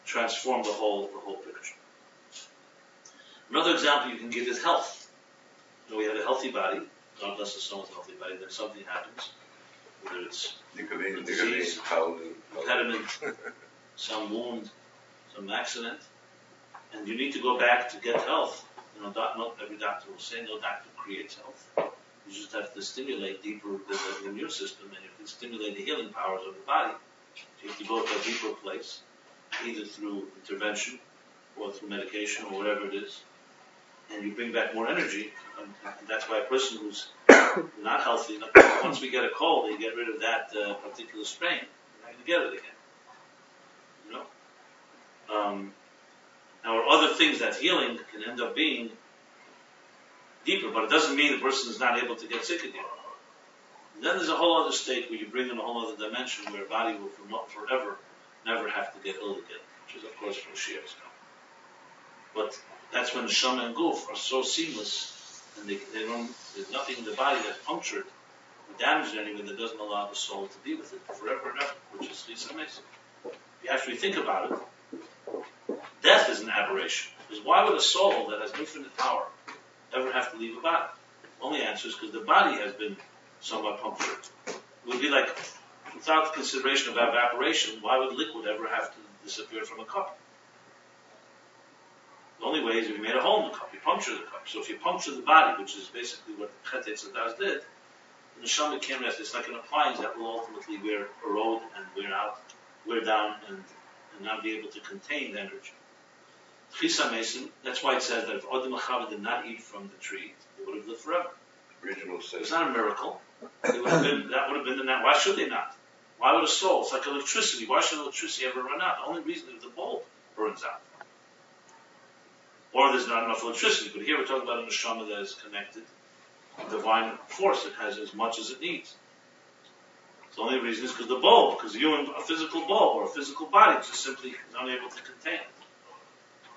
transform the whole picture. Another example you can give is health. We have a healthy body. God bless us with a healthy body. Then something happens, whether it's disease, impediment, some wound, some accident, and you need to go back to get health. Not every doctor will say no doctor creates health. You just have to stimulate deeper the immune system, and you can stimulate the healing powers of the body. So you have to go to a deeper place, either through intervention or through medication or whatever it is, and you bring back more energy. And that's why a person who's not healthy, once we get a cold, they get rid of that particular strain, and you get it again. Now, other things that healing can end up being deeper, but it doesn't mean the person is not able to get sick again. And then there's a whole other state where you bring in a whole other dimension where a body will forever never have to get ill again, which is of course for Mashiach's coming. But that's when the Neshama and Guf are so seamless, and they don't. There's nothing in the body that's punctured or damaged anyway that doesn't allow the soul to be with it forever and ever, which is Chisa Mesa. If you actually think about it, death is an aberration. Because why would a soul that has infinite power ever have to leave a body? The only answer is because the body has been somewhat punctured. It would be like, without consideration of evaporation, why would liquid ever have to disappear from a cup? The only way is if you made a hole in the cup, you puncture the cup. So if you puncture the body, which is basically what Chet Tzadaz did, the Neshama can't rest. It's like an appliance that will ultimately erode and wear down, and not be able to contain the energy. Chisa Mason, that's why it says that if Adam Achava did not eat from the tree, they would have lived forever. Original sin. It's not a miracle. That would have been the night. Why should they not? Why would a soul? It's like electricity. Why should electricity ever run out? The only reason is the bulb burns out. Or there's not enough electricity. But here we're talking about a neshama that is connected, a divine force that has as much as it needs. The only reason is because the bulb, because a physical bulb or a physical body just simply is unable to contain it.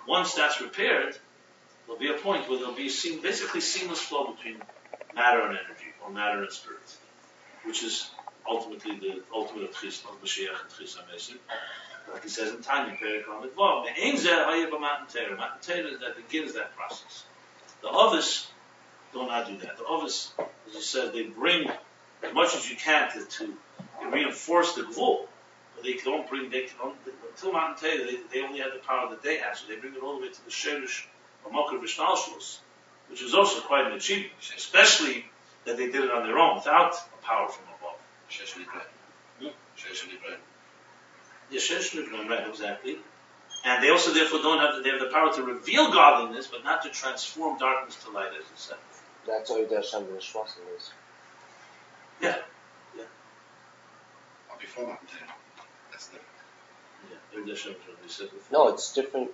Once that's repaired, there'll be a point where there'll be basically seamless flow between matter and energy, or matter and spirit, which is ultimately the ultimate of Mashiach and Chisa Mesim. Like he says in Tanya, Perek Lamed Vav, Me'ein zeh hayeh b'matan Torah. Matan Torah is that begins that process. The others do not do that. The others, as he says, they bring as much as you can to reinforce the gvul. But they don't bring, until Matan Torah, they only have the power that they have, so they bring it all the way to the Sherish or Mokar V'Shnalshus, which is also quite an achievement, especially that they did it on their own, without a power from above. Shesh Nibran. Shesh Nibran. Yeah, Shesh Nibran, right, exactly. And they also therefore they have the power to reveal godliness, but not to transform darkness to light, as it said. That's all there's something Schwarzen is. Yeah. Or before Matan Torah. That's different. Yeah, maybe that's what we said before. No, it's different,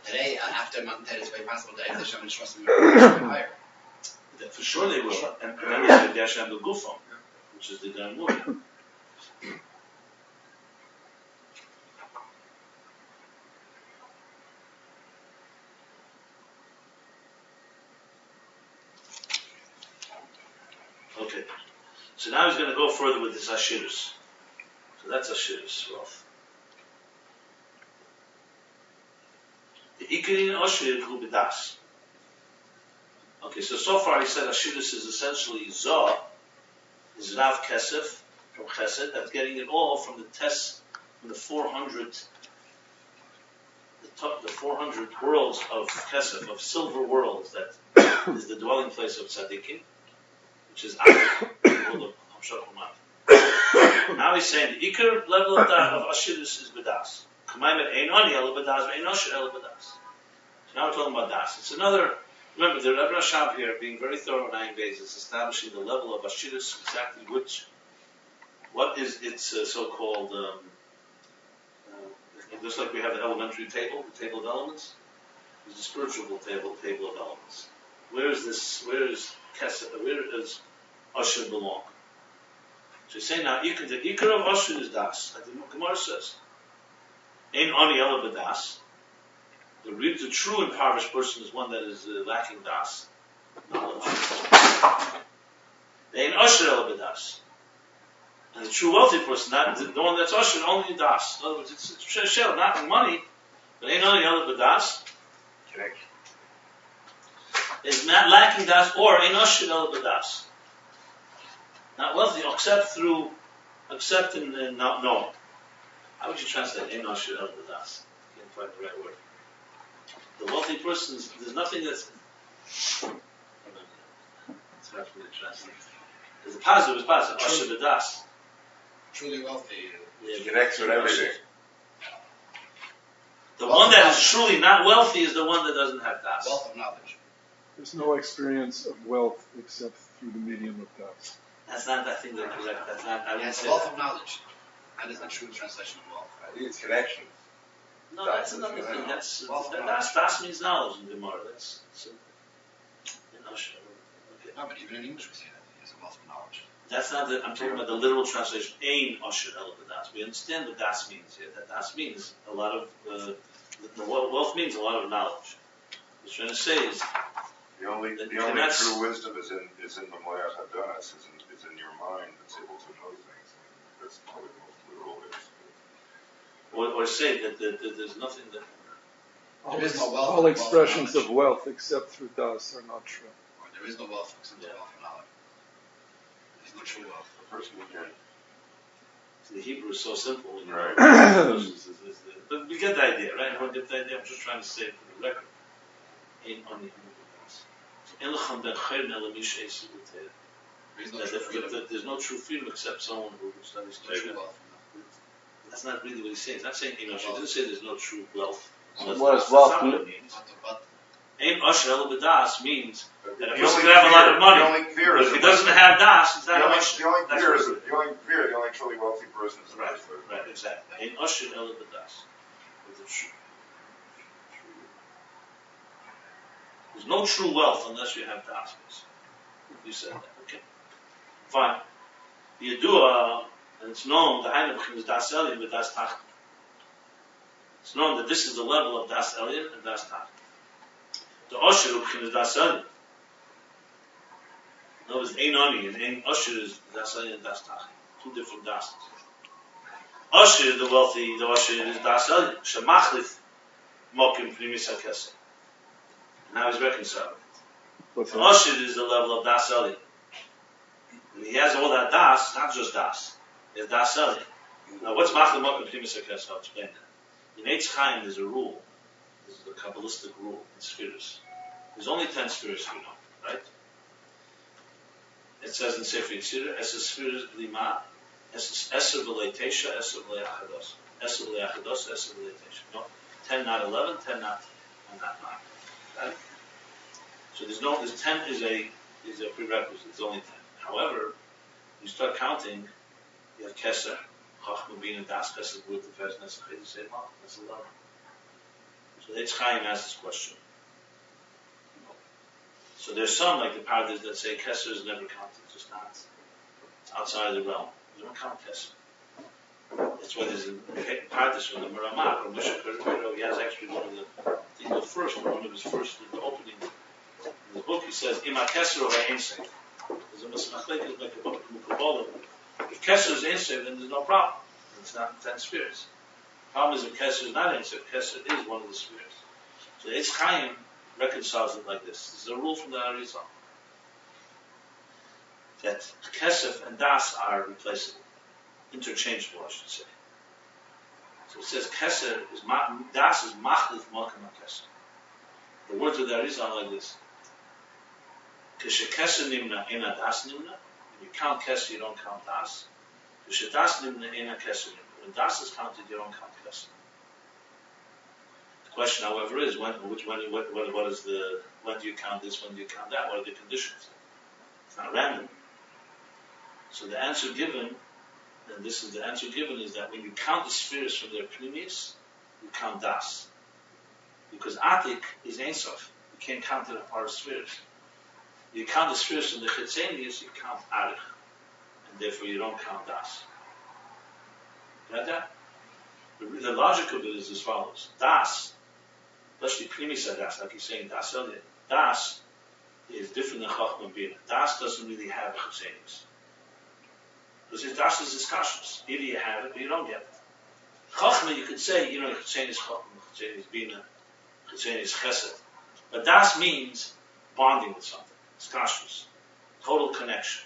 Today, after Matan Torah, it's very possible that if the Shem and Shvasim are higher. For sure they will. And then they said Yashem the Gufon, which is the Ganmur. Okay. So now he's going to go further with this Ashirus. So that's Ashirus. The Ikarin Ashir Hu B'das. Okay, so far he said Ashirus is essentially Zoh, is Rav Kesef, from Chesed, that's getting it all from the test, from the 400 worlds of Kesef, of silver worlds, that is the dwelling place of Tzaddikim, which is Aleph. Now he's saying the Iker level of Ashirus is B'das. K'mayim ein ani el B'das, ve'ein Ashir el B'das. So now we're talking about Das. It's another. Remember, the Rebbe Rashab here, being very thorough on 9 days, is establishing the level of Ashirus, exactly what is its so-called, just like we have the elementary table, the table of elements, there's the spiritual table of elements. Where does Ashir belong? So he's saying now, the Ikar of Ashir is Das, like the Gemara says. Ein ani ela b'das. The true impoverished person is one that is lacking das, knowledge. They ain't usher el b'das. And the true wealthy person, not the one that's usher, only das. In other words, it's shell, not in money, but ain't only el b'das. Connection. Is not lacking das or ain't usher el b'das. Not wealthy, except in not knowing. How would you translate ain't usher el b'das? Can't find the right word. The wealthy person, there's nothing that's. It's hard for me to translate. There's a positive, it's positive. Usher b'das. Truly wealthy. It connects with everything. The one that is truly not wealthy is the one that doesn't have das. Wealth of knowledge. There's no experience of wealth except through the medium of das. That's not, I think, that's correct. That's not, I wouldn't Yes, say wealth that. of knowledge. That is the true translation of wealth. I think it's connection. No, that's another thing. That's, Wealth of das means knowledge in Gemara. That's simple. In Usher. Okay. No, but even in English we say that. It's a wealth of knowledge. That's not the, I'm talking about the literal translation. Ein Usher el das. We understand what das means here. That das means a lot of, wealth means a lot of knowledge. What he's trying to say is, The only that's- true wisdom is in the Moyach Hadas, is in your mind that's able to know things. That's probably the most literal way to say it. or say that there's nothing that, There is no wealth. All Wealth expressions of of wealth except through das are not true. Or there is no wealth except the wealth of knowledge. There's no true wealth. The person who can. the Hebrew is so simple. When you Right. but we get the idea, right? Everyone get the idea. I'm just trying to say it for the record. Ain't on the There is no true freedom. there's no true freedom except someone who studies There's no Torah. true wealth. That's not really what he's saying. He's not saying Enosh. He didn't say there's no true wealth. So That's what not- does wealth that's not what mean? it means. But Ain't Usher El B'das means The that a only person can have a lot of money, The only fear but is if he doesn't have Das, he's the not only, Usher. the only That's fear what is it the only truly wealthy person is the Right, person. right, exactly. Ain't Usher El B'das. There's no true wealth unless you have Das. You said that, okay. Fine. The Yadua, and it's known, the Heinabchim is Das Elyon with Das Tach. It's known that this is the level of Das Elyon and Das Tach. The Usher Ubchim is Das Elyon. In other words, Ein Ani and Ein Usher is Das Elyon and Das Tach. Two different Das. Usher, the wealthy, the Usher is Das Elyon. Shemachlif Mokim Primis HaKesem. Now he's reconciling. What's The that? Usher is the level of Das Elyon. And he has all that Das, not just Das. He has Das Elyon. Now what's Machlif Mokim Primis HaKesem? I'll explain that. In Eitz Chaim, there's a rule. This is a Kabbalistic rule in spheres. There's only 10 spheres, you know, right? It says in Sefer Yitzirah, Eser spheres lima, Eser v'lei Tesha, Eser v'lei Achados. Eser v'lei Achados, Eser v'lei Tesha. No, 10 not 11, 10 not 9. Right? So there's 10 is a prerequisite, it's only 10. However, you start counting, you have Keser, Chachma Bin and Das, Keser Gut, the first Nesach, you say, well, that's 11. So Eitz Chaim asks this question. So there's some, like the Pardes, that say Keser is never counted, it's just not. It's outside of the realm. You don't count Keser. That's why there's a Pardes from the Maramak, or Moshe Karabiro, he has actually one of the first opening in the book, he says, Ima Keser or Ein Seif. There's a Masmachlek, like a book of Mukabbalah. If Keser is Ein Seif, then there's no problem. It's not 10 spheres. The problem is if Keser is not Ein Seif, Keser is one of the spheres. So Eitz Chaim reconciles it like this. This is a rule from the Arizal. That Kesef and Das are replaceable. Interchangeable, I should say. So it says Keser is, Das is Machlif Malkim HaKeser. The words of the Arizal are like this. Keshe Keser Nimna, Ena Das Nimna. When you count Keser, you don't count Das. Keshe Das Nimna, Ena Keser Nimna. When Das is counted, you don't count Keser. The question, however, is when do you count this? When do you count that? What are the conditions? It's not random. So the answer given, and this is the answer given, is that when you count the spheres from their pneumius, you count Das, because Atik is Ein Sof. You can't count it apart of spheres. You count the spheres from the Chitzenius, you count Arich, and therefore you don't count Das. Got that? The logic of it is as follows: Das especially Primis Das, like he's saying Das earlier. Das is different than Chachma Bina. Das doesn't really have a Chitzenis. Because his Das is discussions. Either you have it or you don't get it. Chachma, you could say, Chitzenis Chachma, Chitzenis Bina, Chitzenis Chesed. But Das means bonding with something. Discussions. Total connection.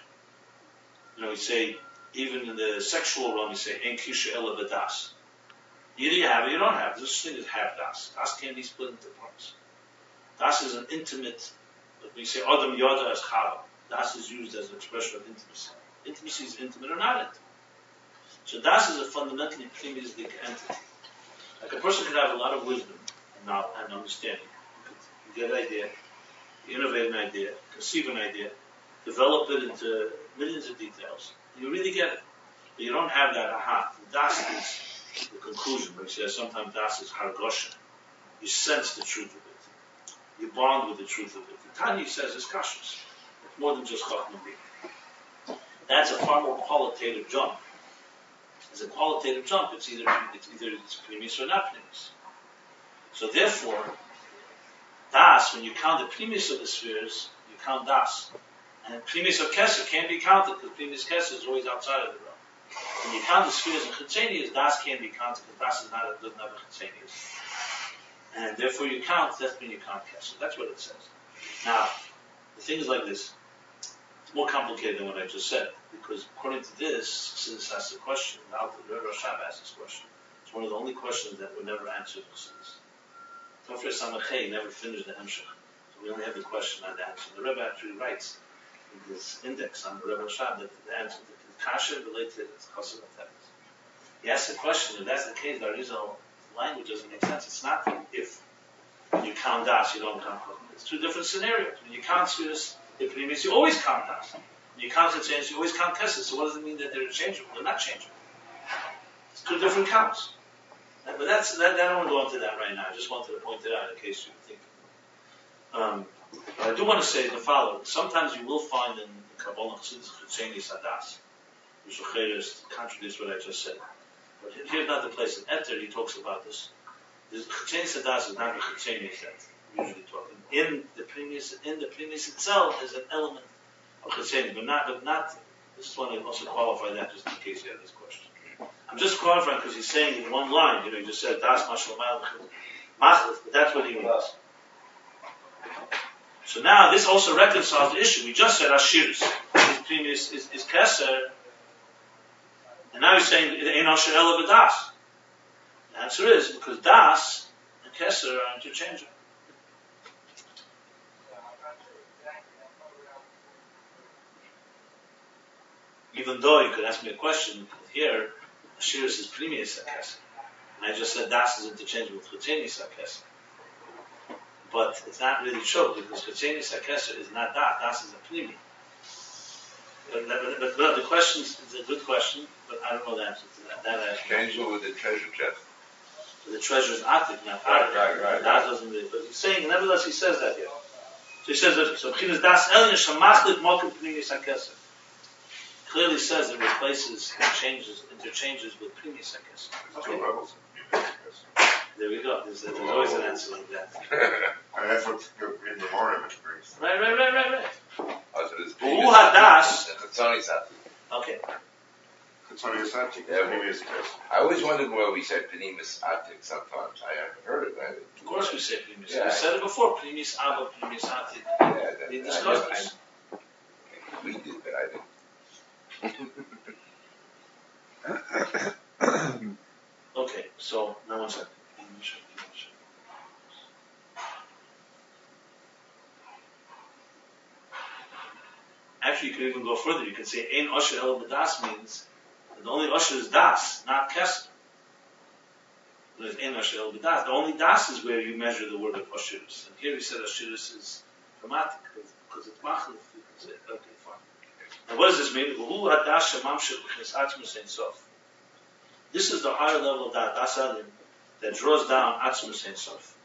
We say, even in the sexual realm, we say, En Kisha Ela B'das. Either you have it or you don't have it. There's such thing as have Das. Das can't be split into parts. Das is an intimate, like we say, Adam Yoda as Chava. Das is used as an expression of intimacy. Intimacy is intimate or not intimate. So Das is a fundamentally primistic entity. Like a person could have a lot of wisdom and understanding. You get an idea, you innovate an idea, conceive an idea, develop it into millions of details. You really get it. But you don't have that aha. Das is the conclusion. Like he says, sometimes Das is hargosha. You sense the truth of it. You bond with the truth of it. The Tanya says it's kashrus. It's more than just chachma bina. That's a far more qualitative jump. As a qualitative jump, it's either primis or not primis. So therefore, Das, when you count the primis of the spheres, you count Das. And primis of Kesser can't be counted because primis Kesser is always outside of the realm. When you count the spheres in Chitzenius, Das can't be counted because Das doesn't have a Chitzenius. And therefore you count, that's when you count Kesser. That's what it says. Now, the thing is like this. It's more complicated than what I just said. Because according to this, since that's the question, the Rebbe Rashab asked this question. It's one of the only questions that were never answered in Chassidus. Tofre Samachay never finished the Hemshech. So we only have the question and the answer. The Rebbe actually writes in this index on the Rebbe Rashab that the answer to the Kasha related to Chassid Tevis. He asks the question, if that's the case, the Arizal language doesn't make sense. It's not if when you count Das, you don't count Chachma. It's two different scenarios. When you count spheres, it means you always count Das. When you count Chitzenius, you always count Kesed. So what does it mean that they're changeable? They're not changeable. It's two different counts. But that I don't want to go into that right now. I just wanted to point it out in case you think. I do want to say the following. Sometimes you will find in Kabbalah Chassidus Chitzenius Hadas, which contradicts what I just said. But here's not the place. In Eter, he talks about this. The Chitzenius Hadas is not the Chitzenius that we're usually talking. In the premise itself, there's an element of Chitzenius, but not. Just want to also qualify that just in case you have this question. I'm just qualifying because he's saying in one line, he just said Das Mashal Machlef, but that's what he means. So now this also reconciles the issue. We just said Ashiris. His previous is Keser, and now he's saying Ein Asher Ela B'Das. The answer is because Das and Keser are interchangeable. Even though you could ask me a question here, Ashiris is previous Keser, and I just said Das is interchangeable with Chitzenius Keser. But it's not really true because Chitzenius HaKeser is not that. Das is a Plimi. But the question is a good question, but I don't know the answer to that. Changeable with the treasure chest. So the treasure is Atik, not Atik. Right. That doesn't really. But he's saying, nevertheless, he says that here. So he says that. So Chinas Das Elyon Shamachlik Mokim Plimius HaKeser. Clearly says it replaces interchanges with Plimius HaKeser. Two levels. There we go. There's always an answer like that. And that's what in the Morim it brings. Right. Oh, so there's Who had Das? That's Tony's hat. Okay. That's what he said. I always wondered where we said Penimus Atik sometimes. I haven't heard it, man. Of course we say Primis. Yeah. We said it before. Primis Abba, Primis Atik. Yeah, We discussed this. We did, but I didn't. Okay, so now one second. Actually, you could even go further. You could say Ein Osher El B'das means that the only Osher is Das, not Keser. There's Ein Osher El B'das. The only Das is where you measure the word of Oshiris. And here he said Oshiris is dramatic because it's Machlef. You can say, okay, fine. Now what does this mean? This is the higher level of that Das Alim that draws down Atzmus Ein Sof.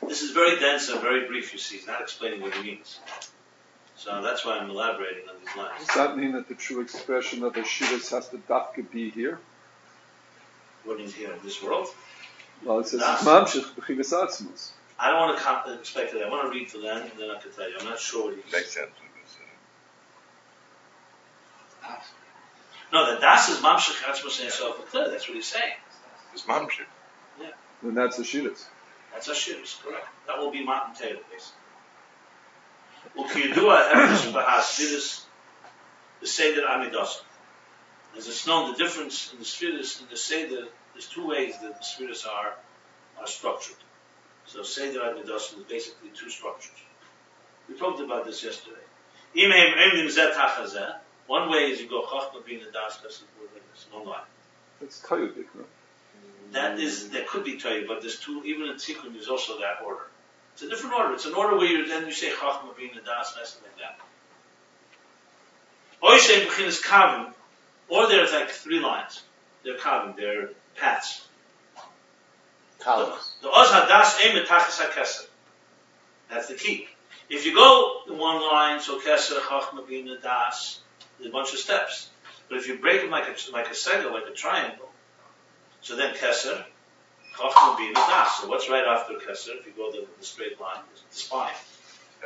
This is very dense and very brief, you see. He's not explaining what he means. So that's why I'm elaborating on these lines. Does that mean that the true expression of Ashiris has to dafka be here? What means here in this world? Well, it says Das. mamshich b'chinas atzmus. I don't want to speculate. I want to read to the end and then I can tell you. I'm not sure what he's. Makes sense. No, that Das is Mamshech Atzmus and Self Clear. That's what he's saying. It's mamshik. Then that's the shittas. That's a shittus, correct. That will be Matan Torah, basically. Well, Kiyudua Eretz Bahas Shittus, the Seder Amidos. As it's known, the difference in the Shittus and the Seder, there's two ways that the Shittus are structured. So Seder Amidos is basically two structures. We talked about this yesterday. Imheim Emdim Zeh Tachazeh. One way is you go Chachma Bina Das Chesed Word like this, one line. That's Toyudik, no? That could be Torah, but there's two, even in Tikkun, there's also that order. It's a different order. It's an order where you say Chachma Bina Das Chesed like that. Oishem B'chinas Kavim, or there's like three lines. They're Kavim, they're paths. Columns. The Oz HaDas Ein Metachas HaKesed. That's the key. If you go in one line, so Kesed, Chachma Bina Das, there's a bunch of steps. But if you break them like a segel, like a triangle, so then Keser, Chachma Bina Das. So what's right after Keser? If you go the straight line, the spine.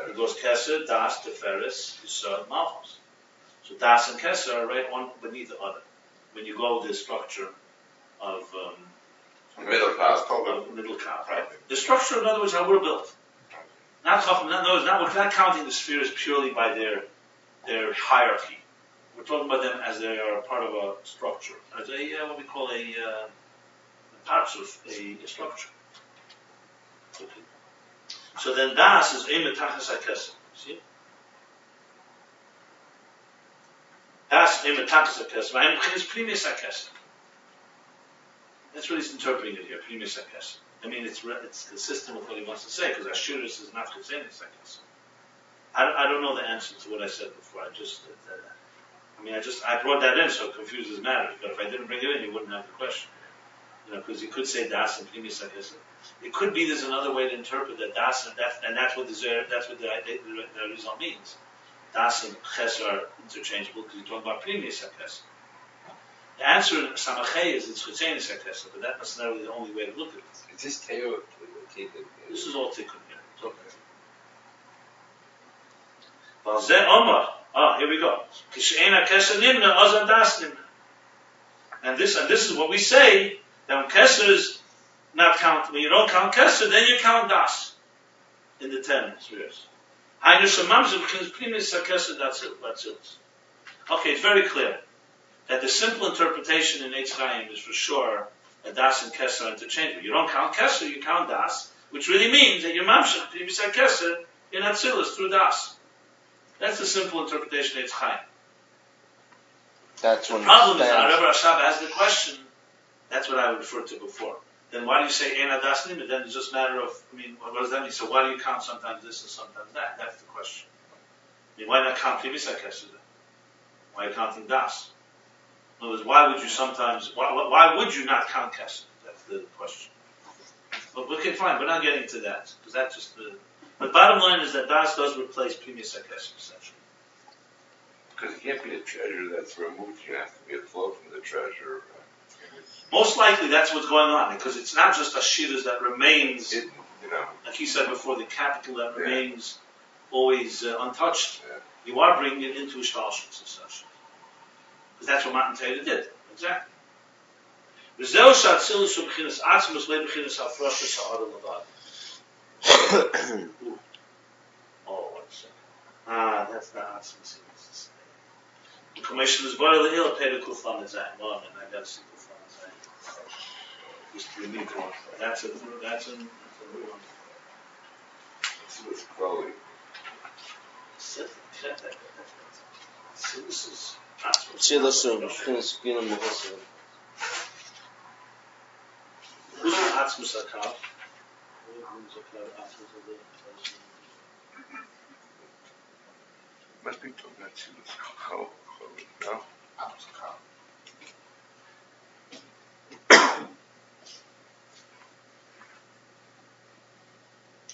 It goes Keser, Das, Teferes, Yisod, Malchus. So Das and Keser are right one beneath the other. When you go the structure of Middle class. middle calf, right? The structure, in other words, how we're built. Not Chachma, we're not counting the spheres purely by their hierarchy. We're talking about them as they are part of a structure, as what we call parts of a structure. Okay. So then Das is Emetachas HaKesed. See? Das Emetachas HaKesed. V'ayim B'chinas Primis HaKesed. That's what he's interpreting it here, Primis HaKesed. I mean, it's consistent with what he wants to say, because Ashuris is not Chesenis HaKesed. I don't know the answer to what I said before. I brought that in so it confuses matters. But if I didn't bring it in, you wouldn't have the question. Because you could say Das and Primis HaKesed. It could be there's another way to interpret that Das and that's what the result means. Das and Ches are interchangeable because you're talking about Primis HaKesed. The answer in Samachei is it's Chesenis HaKesed, but that's necessarily the only way to look at it. Is this Teo? This is all Tikkun here. It's okay. Valzeh Omar. Here we go. Kisheina Keser Nimna, Ozan Das Nimna. And this is what we say, that when Keser is not count, when you don't count Keser, then you count Das in the 10 spheres. Okay, it's very clear that the simple interpretation in Eitz Chaim is for sure that Das and Keser are interchangeable. You don't count Keser, you count Das, which really means that your Mamshech, if you say Keser, in Atzilus through Das. That's the simple interpretation of Eitz Chaim. That's The when problem is it that stands. Rebbe Rashab asked the question, that's what I referred to before. Then why do you say Ein Das Nimid? Then it's just a matter of, what does that mean? So why do you count sometimes this and sometimes that? That's the question. Why not count Primis HaKesed then? Why are you counting Das? In other words, why would you not count Kesed? That's the question. But okay, fine, we're not getting to that, because that's just the... But bottom line is that Das does replace Primis HaKesed, essentially. Because it can't be a treasure that's removed. You have to be a flow from the treasure. Most likely that's what's going on, because it's not just Ashiras that remains, Hidden, like he said before, the capital that remains always untouched. Yeah. You are bringing it into Ishtalshus and such. Because that's what Matan Torah did, exactly. V'zeu she'atzilus hu b'chinas atzmus le b'chinas hafroshes ha'ara levad. Oh, 1 second. That's not atzmus. The commission is boiled the ill, pay the kuflan is that. Well, then I gotta see kuflan is that. Just the unique one. That's a new one. This was Crowley. This is atzmus. Tzilusum, b'chinas Ginam Mehusim. Who's atzmus hakav? Must be talking about Chol. No?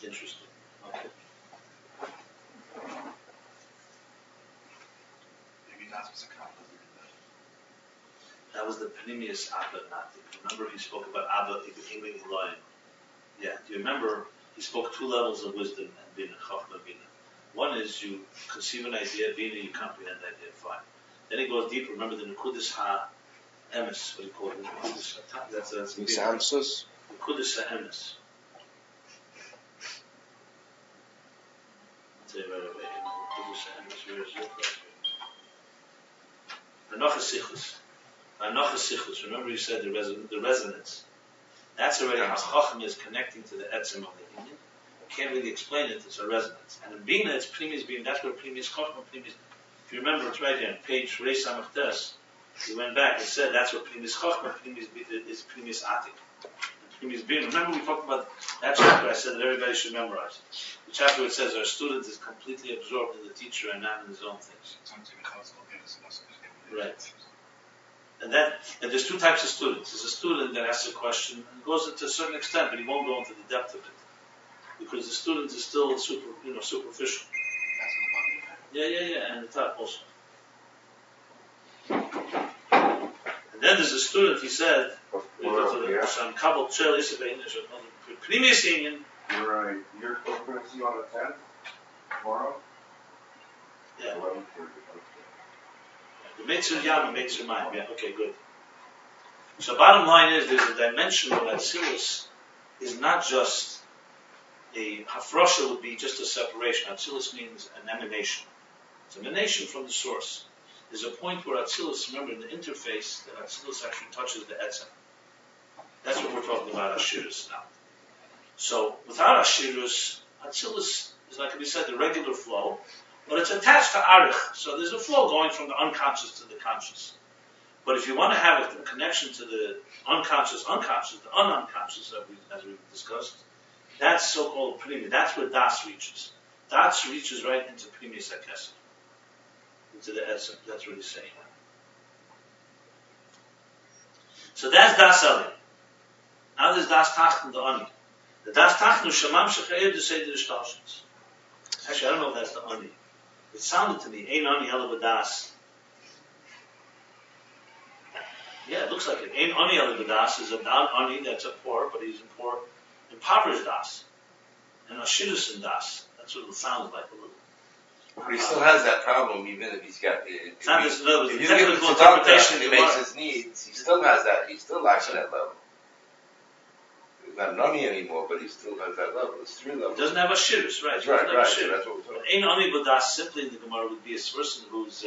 Interesting. Okay. Maybe that's what's a couple. That is the Pnimius Abba Natik. Remember he spoke about Abba Ibn Elohim. Yeah, do you remember he spoke 2 levels of wisdom and Bina, Chachma Bina. One is you conceive an idea, Bina, you comprehend the idea, fine. Then he goes deeper, remember the Nukudis Ha-Emes, what do you call it? Nukudis Ha, that's Bina. Samsus. Nukudis Ha-Emes. I'll tell you right away, Nukudis Ha-Emes, where is it? Anachas Sichus. Remember you said the resonance. That's already how Chacham is connecting to the etzem of the union. You can't really explain it, it's a resonance. And in Bina, it's Primis Bina, that's where Primis Chacham, Primis. If you remember, it's right here on page Rei Samach Tes. We went back and said that's where Primis Chacham, Primis is Primis Atik. And Primis Bina. Remember we talked about that chapter, I said that everybody should memorize. The chapter it says our student is completely absorbed in the teacher and not in his own things. Right. And there's 2 types of students. There's a student that asks a question and goes into a certain extent, but he won't go into the depth of it because the student is still superficial. Yeah, and the top also. And then there's a student. He said, You're "Some Kabul Chel Isabein is a previous union." going to see on the 10th tomorrow? Yeah. 11:30. The Mitzvah Yam, Mitzvah Mayim. Yeah, okay, good. So bottom line is there's a dimension where Atzilus is not just a hafrosha would be just a separation. Atzilus means an emanation. It's an emanation from the source. There's a point where Atzilus, remember in the interface, that Atzilus actually touches the Etzem. That's what we're talking about Ashirus now. So without Ashirus, Atzilus is like we said, the regular flow. But it's attached to Arich, so there's a flow going from the unconscious to the conscious. But if you want to have a connection to the unconscious, the unconscious, as we've discussed, that's so-called Primi. That's where Das reaches. Das reaches right into Primi Sakesa, into the essence. That's what he's saying. So that's Das Ali. Now there's Das Tachten the Ani. The Das Tachten Shamam Shechair to say the Shtalshins. Actually, I don't know if that's the Ani. It sounded to me, Ein Ani Elabadas. Yeah, it looks like it. Ein Ani Elabadas is a non-Ani that's a poor, but he's in poor, impoverished Das. And Ashidus in Das. That's what it sounds like a little. But he still has that problem, even if he's got. It's not just another. If you give him interpretation, he makes his needs. He still has that. He still lacks that level. He's not Nani anymore, but he still has that level. It's 3 levels. He doesn't have a shirus, right? That's right. So that's what we're talking Ein Ani Badas simply in the Gemara would be a person who's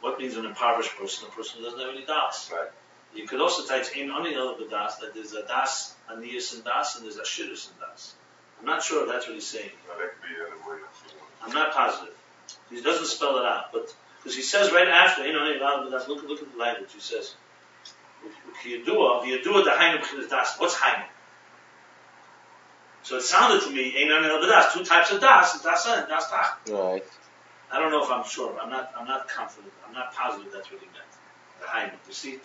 what means an impoverished person? A person who doesn't have any das. Right. You could also type Ein Ani Badas that there's a das, Anias and das, and there's a shirus and das. I'm not sure if that's what he's saying. That could be the way. I'm not positive. He doesn't spell it out, but because he says right after, look at the language. He says, what's Hainu? So it sounded to me, 2 types of das, das and das tach. Right. I don't know if I'm sure. I'm not confident. I'm not positive that's what he meant. The Hainu. You see?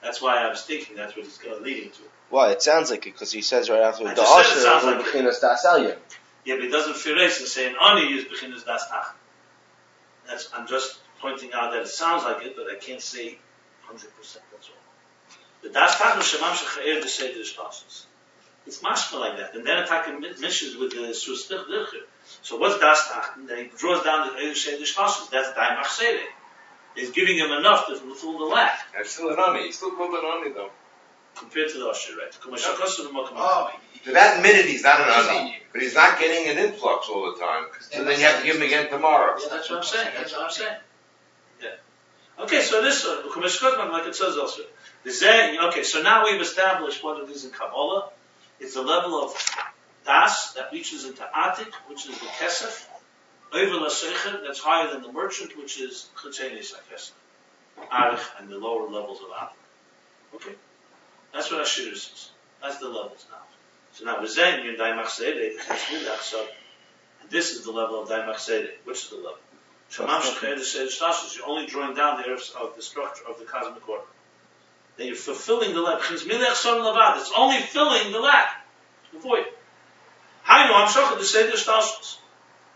That's why I was thinking that's what he's leading to. Well, it sounds like it because he says right after I the just said it sounds Asher like Bechinas Das Elyon. Yeah, but he doesn't firace and say an Ani is Bechinas das tach. I'm just pointing out that it sounds like it, but I can't say 100%, that's all. The Das Tach Shemam Shechair to say the Shtasis. It's mashma like that. And then attacking missions with the Sustich Dircher. So what's Das Tach? Then he draws down the Eidu Say the Shtasis. That's Daimach Sede. He's giving him enough to fulfill the lack. That's still an Ani. He's still called an Ani, though. Compared to the Asher, right? To that minute, he's not an Ani. But he's not getting an influx all the time. So then you have to give him again tomorrow. Yeah, that's what I'm saying. Yeah. Okay, so this, like it says elsewhere. Okay, so now we've established what it is in Kabbalah. It's a level of Das that reaches into Atik, which is the Kesef. Over La Seicher, that's higher than the merchant, which is Chetzenis HaKesef. Arich and the lower levels of Atik. Okay. That's what Ashirus is. That's the levels now. So now, V'zen, you're in Daimach Sede, and this is the level of Daimach Sede. Which is the level? Shamam Shechair Sede Shtasis. You're only drawing down the earth of the structure of the cosmic order. Then you're fulfilling the lack. It's only filling the lack. The void. Hainu Am Shachar Sede Shtasis.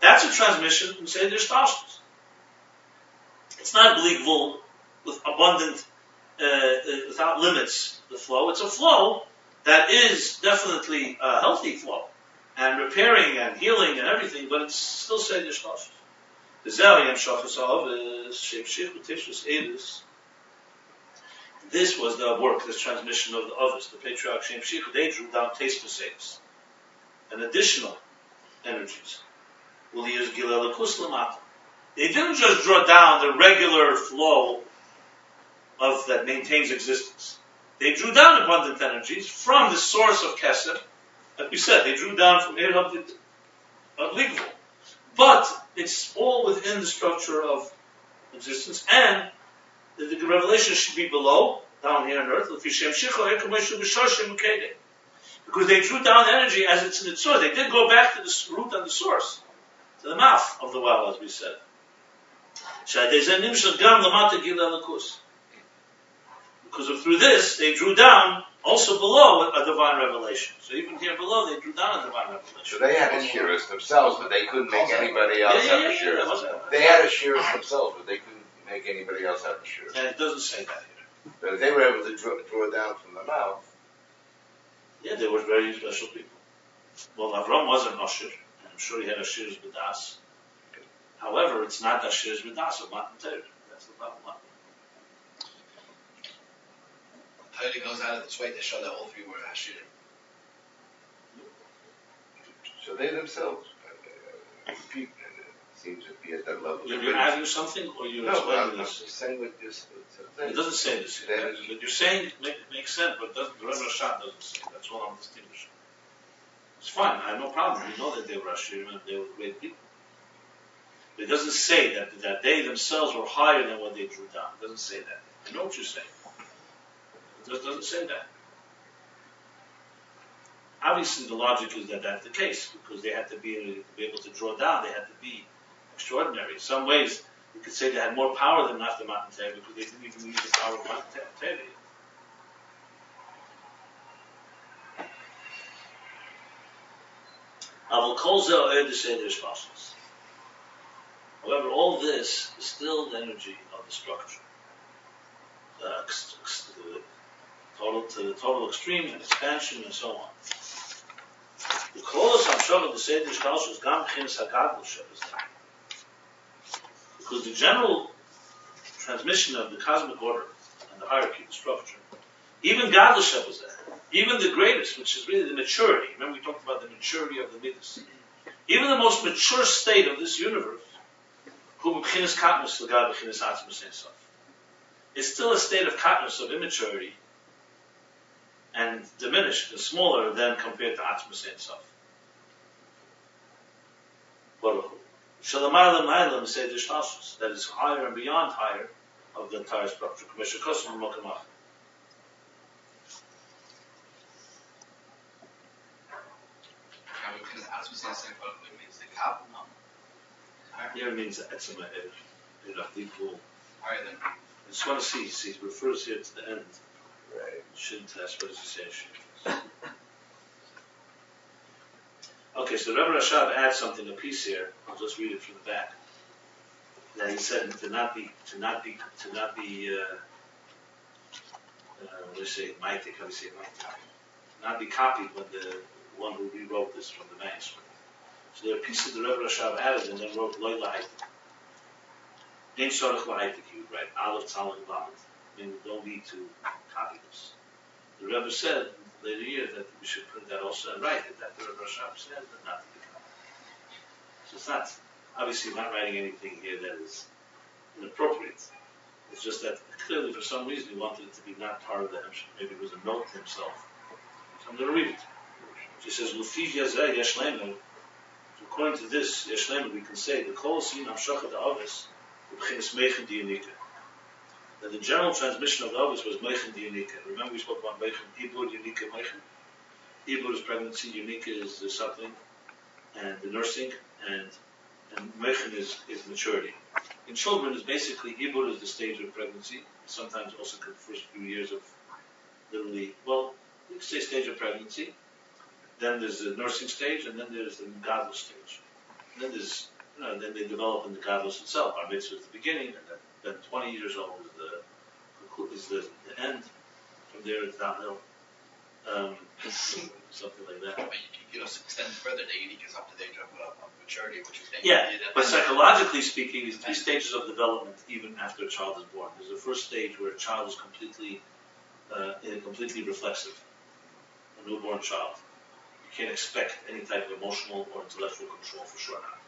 That's a transmission from Sede Shtasis. It's not bleak vul with abundant without limits the flow. It's a flow that is definitely a healthy flow, and repairing and healing and everything, but it's still Seder Shloshis. This was the work, this transmission of the others, the patriarch Shem Shichu. They drew down taste saves and additional energies. They didn't just draw down the regular flow of that maintains existence. They drew down abundant energies from the source of Kesef. Like we said, they drew down from Erev Ligvul. But it's all within the structure of existence, and the revelation should be below, down here on earth, because they drew down energy as it's in its source. They did go back to the root and the source, to the mouth of the well, as we said. Because through this, they drew down also below a divine revelation. So even here below, they drew down a divine revelation. So they had Ashiras themselves, but they couldn't make anybody else have Ashiras. They had Ashiras themselves, but they couldn't make anybody else have Ashiras. And it doesn't say that here. But if they were able to draw down from the mouth. Yeah, they were very special people. Well, Avram was an Ashir, and I'm sure he had Ashir's B'das. However, it's not Ashir's B'das of Matan Torah. That's the bottom line. Torah goes out of its way to show that all three were Ashir. So they themselves seem to be at that level. You're adding something, or you're explaining I'm this? just saying what this. It doesn't say this here. But you're saying it makes sense, but the Rebbe Rashab doesn't say. That's what I'm distinguishing. It's fine. I have no problem. We know that they were Ashir and they were great people. But it doesn't say that they themselves were higher than what they drew down. It doesn't say that. I know what you're saying. It just doesn't say that. Obviously, the logic is that that's the case, because they had to be able to draw down. They had to be extraordinary. In some ways, you could say they had more power than after Matan Torah, because they didn't even use the power of Matan Torah. However, all this is still the energy of the structure. To the total extreme and expansion and so on. The close Hamshach the Seder Shloshis Gam Chinas Hagadol Shebes. Because the general transmission of the cosmic order and the hierarchy, the structure, even Gadol Shebes, even the greatest, which is really the maturity. Remember we talked about the maturity of the Midas. Even the most mature state of this universe, Hu B'Chinas Katnus L'Gad B'Chinas Atzmus Ein Sof. It's still a state of katnus, of immaturity, and diminished and smaller than compared to Atzmus Ein Sof. Baruch Hu. Shalamar L'Maylam Seder Shloshis, that is higher and beyond higher of the entire structure. K'mesher Kosim Mokamach. Because Atzmus Ein Sof means the cap. Here it means Etzema Erev. Higher than. I just want to see, it refers here to the end. Right. Shouldn't what does it say? Okay, so Rebbe Rashab adds something, a piece here. I'll just read it from the back. That he said to not be what do you say, maitik, how do you say maitik? Not be copied when the one who rewrote this from the manuscript. So there are pieces the Rebbe Rashab added and then wrote Loy La'aitik. Ain't Sorach La'aitik, you would write Aleph Tzalach Lamed. I mean, we don't need to copy this. The Rebbe said later years that we should print that also and write it, that the Rebbe Rashab said, but not to be copied. So it's not, obviously not writing anything here that is inappropriate. It's just that clearly for some reason he wanted it to be not part of the Hemshech. Maybe it was a note to himself. So I'm going to read it. She says, Lufiv Yazeh Yeshlemer. According to this, Yeshlemer, we can say, the Kol Sin Hamshach the Avis, that the general transmission of the Avis was Meichen Diyanika. Remember we spoke about Meichen, Ibur, Yunika, Meichen. Ibur is pregnancy, Yunika is the suckling, and the nursing, and Meichen is maturity. In children, is basically, Ibur is the stage of pregnancy, sometimes also the first few years of literally, well, you could say stage of pregnancy. Then there's the nursing stage, and then there's the gadlus stage. And then there's, then they develop in the gadlus itself. Our mitzvah is the beginning, and then 20 years old is the is the end. From there it's downhill. Something like that. But you extend further, the unique is up to the age of maturity, which is Yeah, but psychologically speaking, there's 3 stages of development even after a child is born. There's the first stage where a child is completely reflexive, a newborn child. You can't expect any type of emotional or intellectual control for sure not.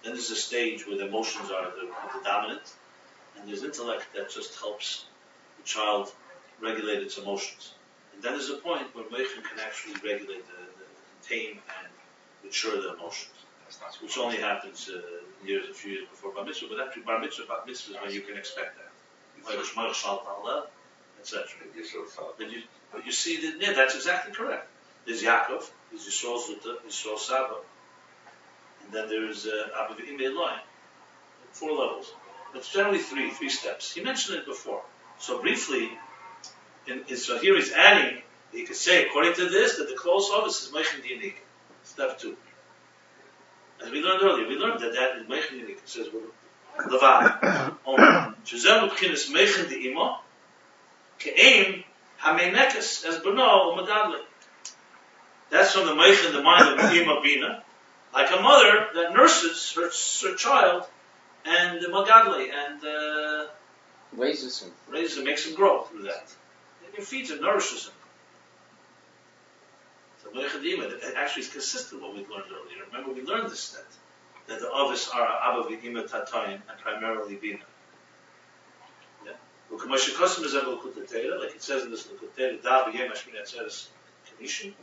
Then there's a stage where the emotions are the dominant, and there's intellect that just helps the child regulate its emotions. And then there's a point where Meichen can actually regulate, contain and mature the emotions, which only happens a few years before Bar Mitzvah. But actually, Bar Mitzvah is when you can expect that. Etc. But you see that, yeah, that's exactly correct. There's Yaakov, there's Yisrael Zuta, Yisrael Saba, and then there's Abba V'imei Elohim. 4 levels. It's generally three steps. He mentioned it before. So briefly, so here he's adding, he could say, according to this, that the close office is Meichen Dinik. Step 2. As we learned earlier, we learned that is Meichen Dinik. It says, Levan. Shezem B'chinas Meichen Di'ima, Ke'eim HaMeinekes, as B'no U'Megadle. That's from the Meichen, the mind of Ima Bina, like a mother that nurses her child, and the Magadle, and Raises him, makes him grow through that. It feeds him, nourishes him. So Meichen actually is consistent with what we learned earlier. Remember, we learned this that the Avis are Abba V'Ima Tatayim, and primarily Bina. Yeah. Like it says in this L'Kutera, Da B'Yem Hashmini Atzeres Kenishin.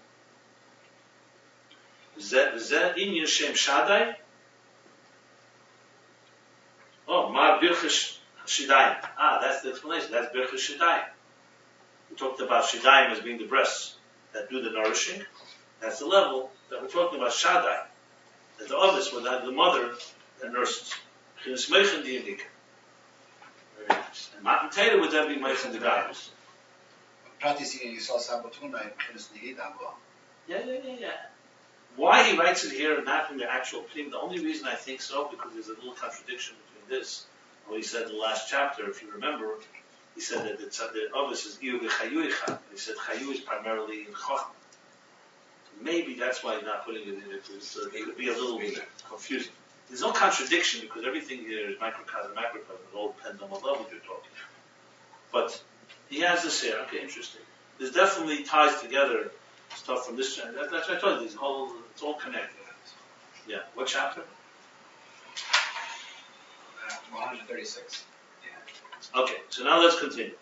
V'zeh Inyan Shem Shaddai. Oh, Mar Birchas Shidayim. That's the explanation. That's Birchas Shidayim. We talked about Shidayim as being the breasts that do the nourishing. That's the level that we're talking about Shaddai. That the others were the mother that nurses. Chinas Meichen Diyadik. And Matan Teda would then be Meichen the guidance. Practicing you saw Sabatuna and Chinas Nihidambo. Yeah. Why he writes it here and not in the actual thing, the only reason I think so, because there's a little contradiction between this and what he said in the last chapter. If you remember, he said that the obvious is Iyu v'Chayuicha, and he said Chayu is primarily in Chochmah. Maybe that's why he's not putting it in it, so it could be a little confusing. There's no contradiction because everything here is microcosm, macrocosm. It all depends on what level you're talking. But he has this here. Okay, interesting. There's definitely ties together stuff from this chapter. That's what I told you. It's all connected. Yeah. What chapter? 136. Okay. So now let's continue.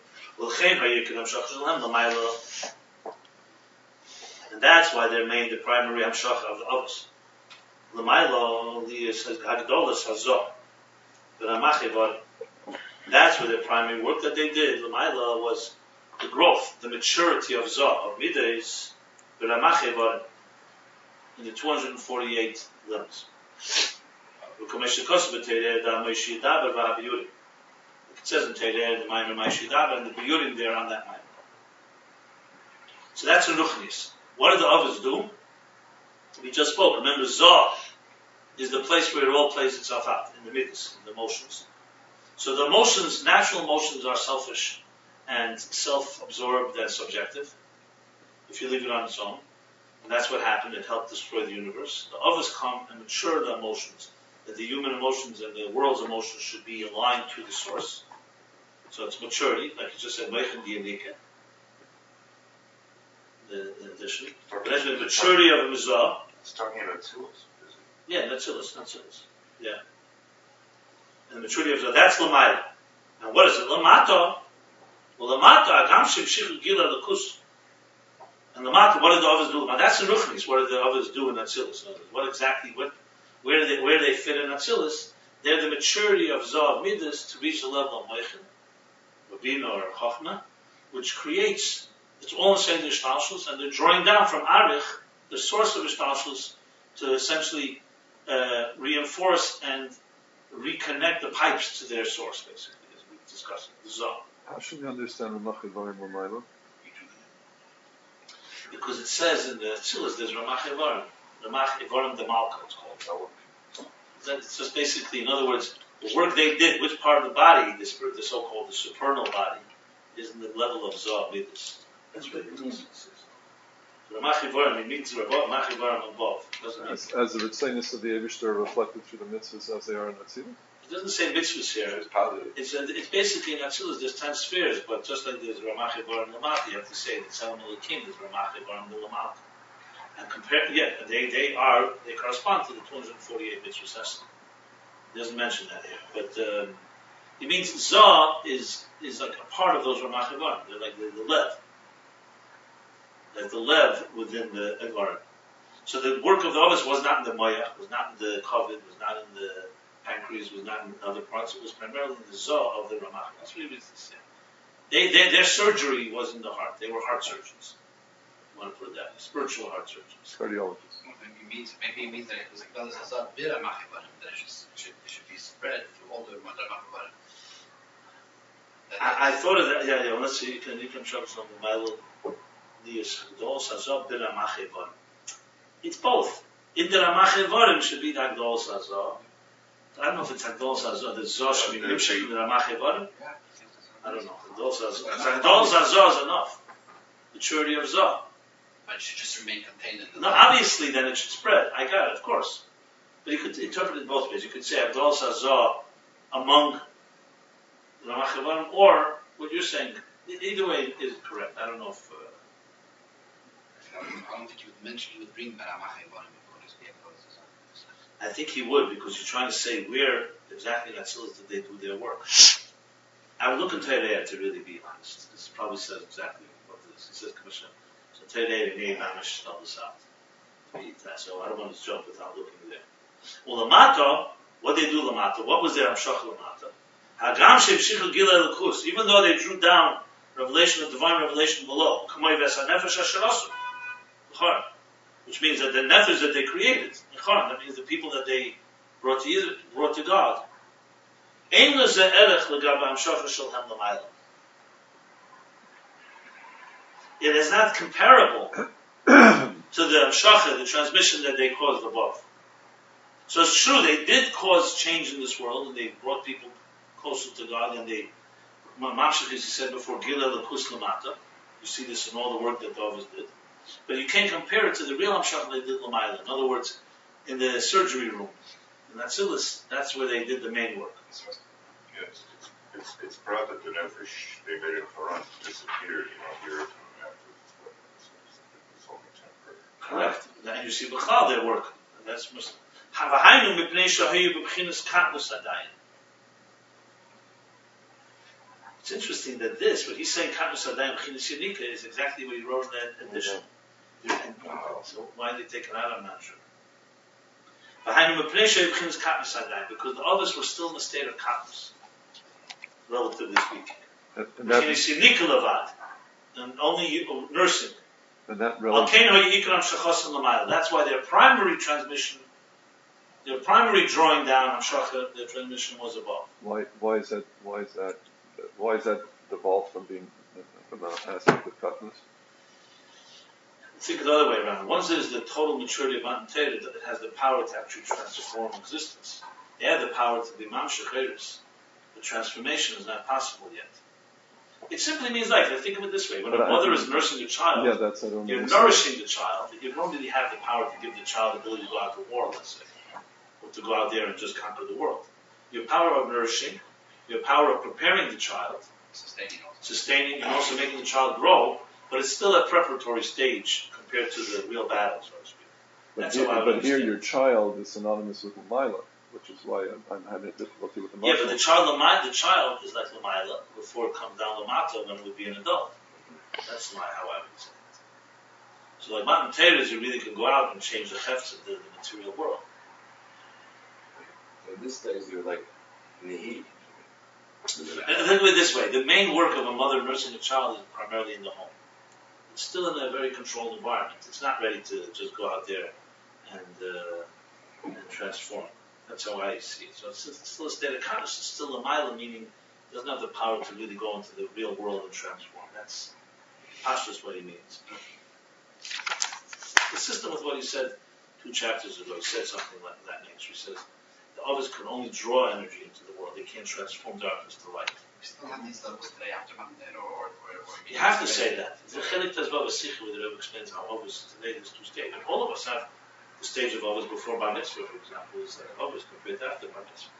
And that's why they're made the primary hamshach of the others. That's where the primary work that they did. L'mayla was the growth, the maturity of Zoh, of Midas, in the 248 levels. It says in Teireh, the Maimon Maishidaba, and the Biyurim there on that Maimon. So that's a Ruchnis. What did the others do? We just spoke. Remember, Zoh is the place where it all plays itself out, in the Midas, in the emotions. So the emotions, natural emotions, are selfish and self-absorbed and subjective, if you leave it on its own. And that's what happened. It helped destroy the universe. The others come and mature the emotions, that the human emotions and the world's emotions should be aligned to the source. So it's maturity, like you just said, Meichen Diyanika. The addition. But that's the maturity of a Mizrah. It's talking about tools, isn't it? Yeah, Netzilis. Yeah. And the maturity of Mizrah, that's Lamayla. And what is it? Lamata. Well, Lamata, Agam Shimshich Gila Lakus. And Lamata, what did the others do? Now that's in Ruchnis. What did the others do in Netzilis? Where do they fit in Netzilis? They're the maturity of Zoh Midas to reach the level of Meichen, Rabina or Chochmah, which creates, it's all in saying the Ishtalshus, and they're drawing down from Arich, the source of Ishtalshus, to essentially reinforce and reconnect the pipes to their source, basically, as we discussed, the Zoh. How should we understand Ramach Evarim Lamayla? Because it says in the Tzilas, there's Ramach Evarim the Malka, it's called. That's just basically, in other words, the work they did, which part of the body, the so-called the supernal body, is in the level of Zoh Midas. That's what it means. Ramach Evarim, it means Ramach Evarim above. Doesn't mean As the Ritzinus of the Eivishter are reflected through the mitzvahs as they are in Atzilus? it doesn't say mitzvahs here. It's positive. It's basically in Atzilus, there's 10 spheres, but just like there's Ramach Evarim Lamata, you have to say that Tzelem Elokim is Ramach Evarim Lamata. And compare, they correspond to the 248 mitzvahs. It doesn't mention that here, but it means Zoh is like a part of those Ramach Evarim. They're like the lev. Like the lev within the Evarim. So the work of the Ovis was not in the Moyach, was not in the Kovid, was not in the pancreas, was not in other parts. It was primarily in the Zoh of the Ramach. That's what he was saying. Their surgery was in the heart. They were heart surgeons. You want to put it that way. Spiritual heart surgeons. Cardiologists. Maybe it means that it was like Bella Zazar Bira Machibarim, that it should be spread through all the Machibarim. I thought of that, yeah, let's see, you can show some of my little Dias Gdol Sazah Bira Machibarim. It's both. In the Ramach Evarim should be the Agdol Sazah. I don't know if it's Agdol Sazah, the Zoh should be Lipshik in the Ramach Evarim. I don't know. Agdol Sazah is enough. The maturity of Zoh. But it should just remain contained in the No, obviously then it should spread. I got it, of course. But you could interpret it both ways. You could say Agdol Sazah among the Ramach Evarim, or what you're saying. Either way is correct. I don't know if... I don't think you would bring Baramach Evarim before this being closed. I think he would, because you're trying to say where exactly in Atzilus did they do their work. I would look in Teirei to really be honest. This probably says exactly what it is. It says Commission. So Teirei and Yei Mamish spelled this out. So I don't want to jump without looking there. Well, Lamato, what did they do Lamato? What was their Amshach Lamato? Hagam Shemshichu Gila Elokus. Even though they drew down revelation, the divine revelation below, Kamoi Vesa Nefesh Asherasu. Which means that the nefesh that they created, that means the people that they brought to God. It is not comparable to the amshacha, the transmission that they caused above. So it's true, they did cause change in this world, and they brought people closer to God, and they, Mamshach, as he said before, Gila Lakus Lamata. You see this in all the work that Dovas did. But you can't compare it to the real Amshach they did Lamayla. In other words, in the surgery room. In Atzilus, that's where they did the main work. Yes, it's brought that the nefesh they made it Quran disappeared, here after it's only temporary. Correct. And you see B'chal their work. And that's Muslim. Havahainu mipnei shahayu b'b'chinas katnus adayin. It's interesting that what he's saying katnus adayin b'chinas yanika is exactly what he wrote in that edition. So why they take it out, I'm not sure. Because the others were still in a state of katnus, relatively speaking. And only nursing. And that that's why their primary transmission, their primary drawing down Hamshacha, their transmission was above. Why is that devolved from being from the aspect of katnus? Think it the other way around. Once there's the total maturity of Matan Torah, it has the power to actually transform existence. They have the power to be mamshecheres. The transformation is not possible yet. It simply means think of it this way: when a mother is nursing a child, you're nourishing the child. You don't really have the power to give the child the ability to go out to war, let's say, or to go out there and just conquer the world. Your power of nourishing, your power of preparing the child, sustaining, and also making the child grow. But it's still a preparatory stage compared to the real battle, so to speak. But here your child is synonymous with Lamaila, which is why I'm having difficulty with the Yeah, but the child is like Lamaila before it comes down Lamata when it would be an adult. That's how I would say it. So like Matan Torah, you really can go out and change the hefts of the material world. In this stage, you're like Nehi. And think of it this way: the main work of a mother nursing a child is primarily in the home. It's still in a very controlled environment. It's not ready to just go out there and transform. That's how I see it. So it's still a state of consciousness. It's still a mila, meaning it doesn't have the power to really go into the real world and transform. That's just what he means. Consistent with what he said 2 chapters ago. He said something like that nature. He says the others can only draw energy into the world. They can't transform darkness to light. We still have these levels today after Matan or You have to say that. The Chelik Tezvav Sikha, where the Rebbe explains how Ovis today there's two stages. And all of us have the stage of Ovis before Bar Mitzvah, for example, is Ovis compared to after Bar Mitzvah.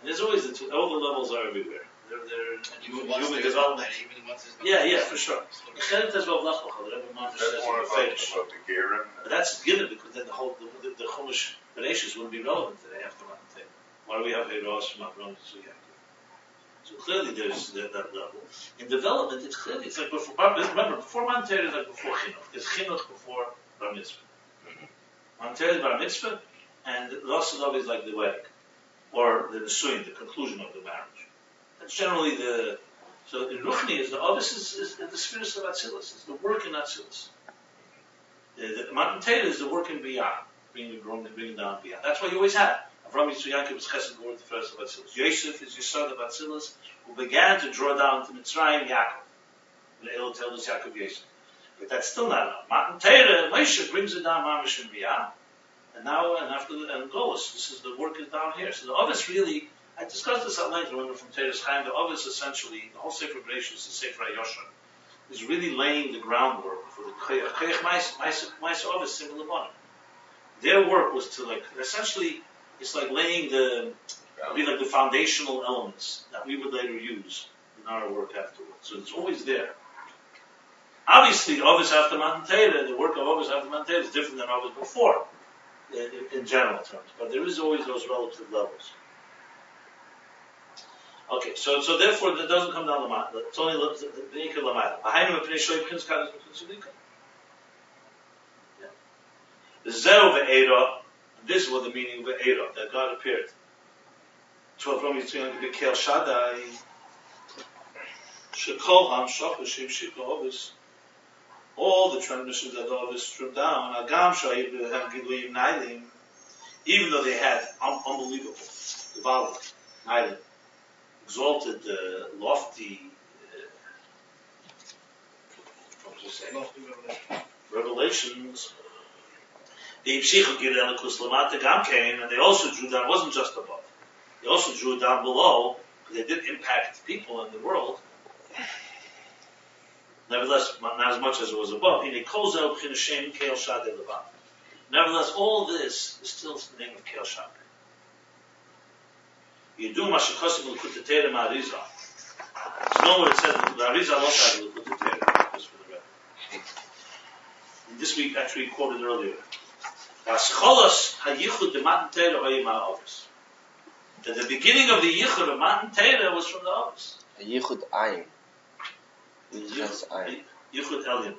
And there's always all the levels are everywhere. They're human development. Yeah, for sure. The Chelik Tezvav Lachmacha, the Rebbe Mantar says That's more in the Fetish. about the Gerin. But that's given because then the Chumash Bereshis wouldn't be relevant today after Matan Torah. Why do we have Heiros from Avram to Yaakov? So clearly there's that level. In development, it's like before, remember, before Matan Torah is like before Chinuch. There's Chinuch before Bar Mitzvah. Matan Torah is Bar Mitzvah, and Rosh Hashanah is like the wedding. Or the Nisuin, the conclusion of the marriage. That's generally so in Ruchni, the Ovis is the sphere of Atzilus. It's the work in Atzilus. The Matan Torah is the work in Biyah, bringing down Biyah. That's what you always had. Avram Yitzchak Yaakov is Chesed Gvur, the first of Atzilus. Yosef is Yesod of Atzilus, who began to draw down to Mitzrayim Yaakov. The Elul tells us Yaakov Yosef. But that's still not enough. Matan Torah, Moshe brings it down Mamish in Biyah, and after Golus, this is the work is down here. So the Ovis really, I discussed this at length. Remember from Teres Chaim, the Ovis essentially, the whole Sefer Bereshit is the Sefer HaYoshar, is really laying the groundwork for the Koyach Mais Ovis Simul Lebanon. Their work was to essentially. It's like laying the foundational elements that we would later use in our work afterwards. So it's always there. Obviously, Ovis after Matan Torah, the work of Ovis after Matan Torah is different than Ovis before, in general terms. But there is always those relative levels. Okay, so therefore, it doesn't come down the Matan. It's only the Ikar Lamata. Behind the Pnei Shoy Pins Kadosh Mitzvah. The Zero Ve'era. This was the meaning of the Eira, that God appeared. 12 Rom Yitzchak Bekel Shaddai Shekol Ham Shachashim Shikol Ovis. All the transmissions that Ovis stripped down, Agam Shayib Hem Giluyim Nailim, even though they had unbelievable, Gevalik, Nailim, exalted, lofty, revelations. The Yipshicha Gir Elikus Lamata Gam came, and they also drew down, it wasn't just above. They also drew down below, because they did impact people in the world. Nevertheless, not as much as it was above. Nevertheless, all this is still the name of Kel Shaddai. You do Mashikosim L'Kutetera Ma'arizah. It's not what it says, the Arizah also had L'Kutetera, just for the record. And this week, actually quoted earlier. That the beginning of the Yichud of Matan Torah was from the Ovis. A Yichud Ayin. Yichud Elyon.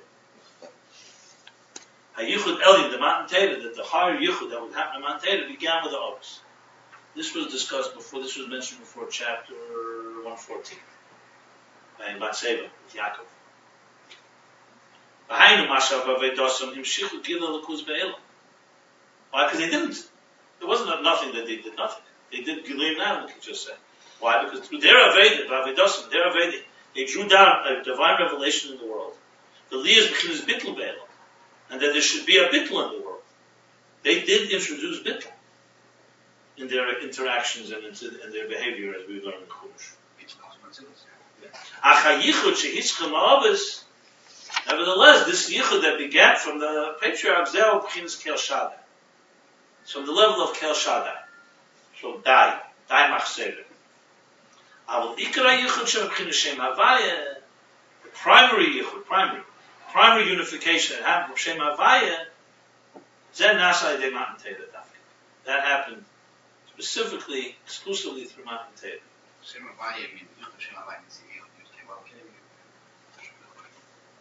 A Yichud Elyon, the Matan Torah, that the higher Yichud that would happen in Matan Torah began with the Ovis. This was discussed before, this was mentioned before chapter 114. In Batseva, with Yaakov. Why? Because they didn't. There wasn't nothing that they did nothing. They did Giluyim Nailim, we could just say. Why? Because through their Avedah, they drew down a divine revelation in the world. The Liyas B'chinas Bittul Be'elam. And that there should be a Bittul in the world. They did introduce Bittul in their interactions and in their behavior, as we learn in Chumash. Nevertheless, this Yichud that began from the patriarch Zeh B'chinas Kel Shaddai. It's from the level of Kel Shaddai. So Dai Machseder. Aval Ikra Yichud Shem B'chinas Shem Havaya, the primary Yichud, primary unification that happened from Shem Havaya, Zeh Nasa Yedei Matan Torah Dafka. That happened specifically, exclusively through Matan Torah. Shem Havaya means Yichud Shem Havaya means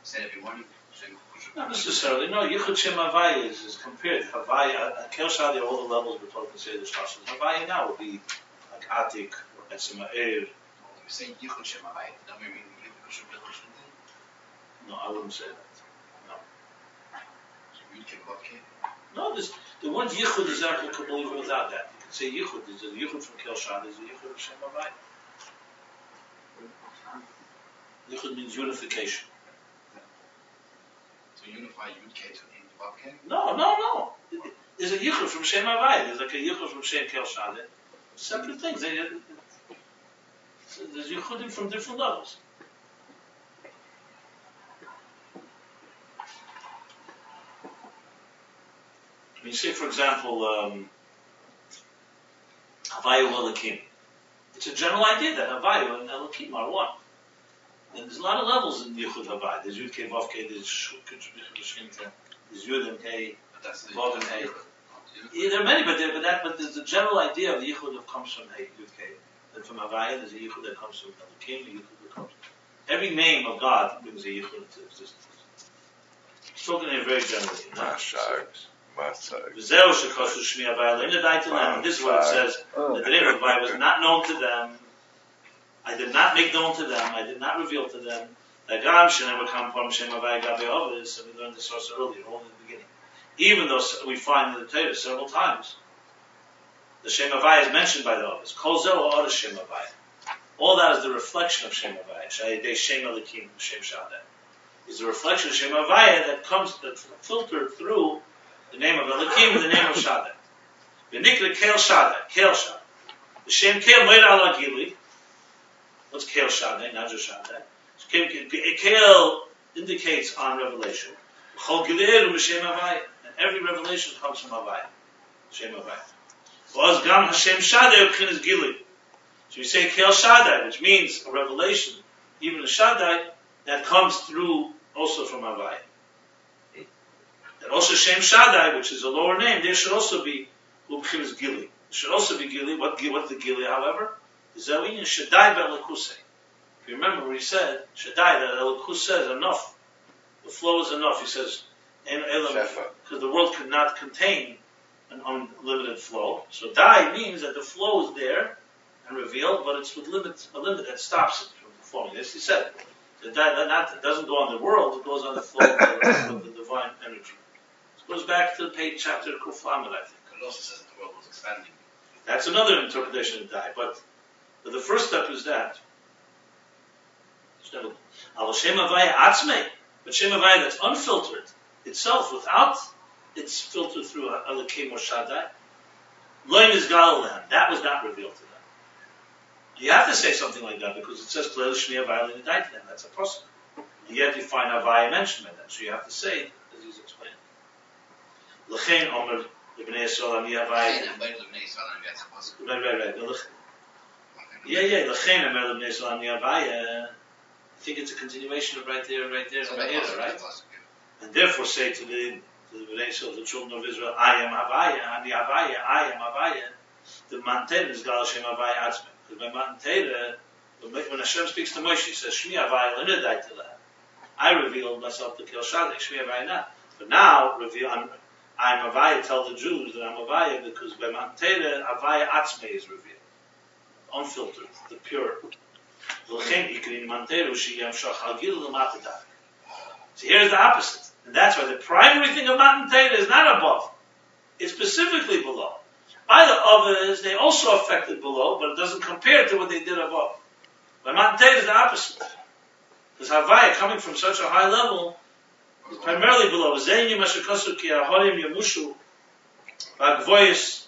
say everyone. Not necessarily. No, Yichud Shem Havaya is compared. Havaya, Kel Shaddai, all the levels we're talking say the Shashas. Havaya now would be like Atik or Etzem Ha'er. You say Yichud Shem Havaya, don't you mean Yichud Shem Havaya? No, I wouldn't say that. No. No, the word Yichud is applicable even without that. You can say Yichud. Is a Yichud from Kel Shaddai, is a Yichud of Shem Havaya. Yichud means unification. Unify Yud K to Vav K? No. There's a Yichud from Shem Havaya. There's like a Yichud from Shem Kel Shaddai. Separate things. So there's Yichudim from different levels. When you say, for example, Havayu Elokim, it's a general idea that Havayu and Elokim are one. And there's a lot of levels in Yichud Havayu. There's Yud Kei Vav Kei, there's Yud and Kei, But that's the Vav and Hey. Yichud. Yeah, there are many, but there's the general idea of the Yichud that comes from Hey, Yud Kei. And from Havayu, there's a Yichud that comes from Elokim, a Yichud that comes. Every name of God brings a Yichud into existence. It's talking here very generally. V'zeu shekoshu shmi Havayu le'in yadai to them. And this is what it says. Oh, That the name of Havayu was not known to them. I did not make known to them. I did not reveal to them. That Gam Shenem Vakam Pam Shem Havayu Gabe Ovis. And we learned this also earlier, all in the beginning. Even though we find in the Torah several times the Shem Havayu is mentioned by the Ovis. Kol Zeh or Shem Havayu. All that is the reflection of Shem Havayu. Shayidei Shem Elikim Shem Shaddai. Is the reflection of Shem Havayu that filtered through the name of Elikim and the name of Shaddai. V'nikra Kel Shaddai. Kel Shaddai. The Shem Kel Moed Ala Gili. What's Kel Shaddai? Not just Shaddai. Kel indicates on revelation. Chol Gileru M'Shem Havayu. And every revelation comes from Havayu. Shem Havayu. V'oz Gam Hashem Shaddai U'Pchinas Gili. So you say Kel Shaddai, which means a revelation, even a Shaddai, that comes through also from Havayu. That also Shem Shaddai, which is a lower name, there should also be U'Pchinas Gili. There should also be Gili. What's the Gili, however? Is that we in Shaddai Be'Elikuse. If you remember what he said, Shaddai, that Elikuse says enough. The flow is enough. He says, because the world could not contain an unlimited flow. So Dai means that the flow is there and revealed, but it's with a limit that stops it from flowing. This he said. The Dai that doesn't go on the world, it goes on the flow of the divine energy. It goes back to the page chapter of Kuf Lamed, I think. It also says that the world was expanding. That's another interpretation of Dai, but the first step is that. Al Shem Havayu Atzmei, but Shem Havayu that's unfiltered itself, without it's filtered through Elikim or Shaddai. Loin is Galilehem. That was not revealed to them. You have to say something like that because it says Klel Shmi Havayu L'Nidai to them. That's a person. Yet you find Havayu mentioned in that, so you have to say as he's explained. L'chein Omer L'Bnei Yisrael Ami Havayu. Right. Yeah, L'chein Omer L'Bnei Yisrael Ami Havayu. I think it's a continuation of right there, right here, right? And therefore say to the Bnei Yisrael, the children of Israel, I am Havayu, Ani Havayu, I am Havayu. The Matan is Gal Shem Havayu Atzmei. Because by Matan, when Hashem speaks to Moshe, he says, Shmi Havayu L'Nidai Teleh. I revealed myself to Kel Shaddai, Shmi Havayu not. But now, I'm Havayu, tell the Jews that I'm Havayu, because by Matan, Havayu Atzmei is revealed. Unfiltered, the pure. So here's the opposite. And that's why the primary thing of Matan Torah is not above. It's specifically below. By the others, they also affected below, but it doesn't compare to what they did above. But Matan Torah is the opposite. Because Havayu, coming from such a high level, is primarily below. Zeini Mashakasu Ki Ahorim Yamushu Vagvoyis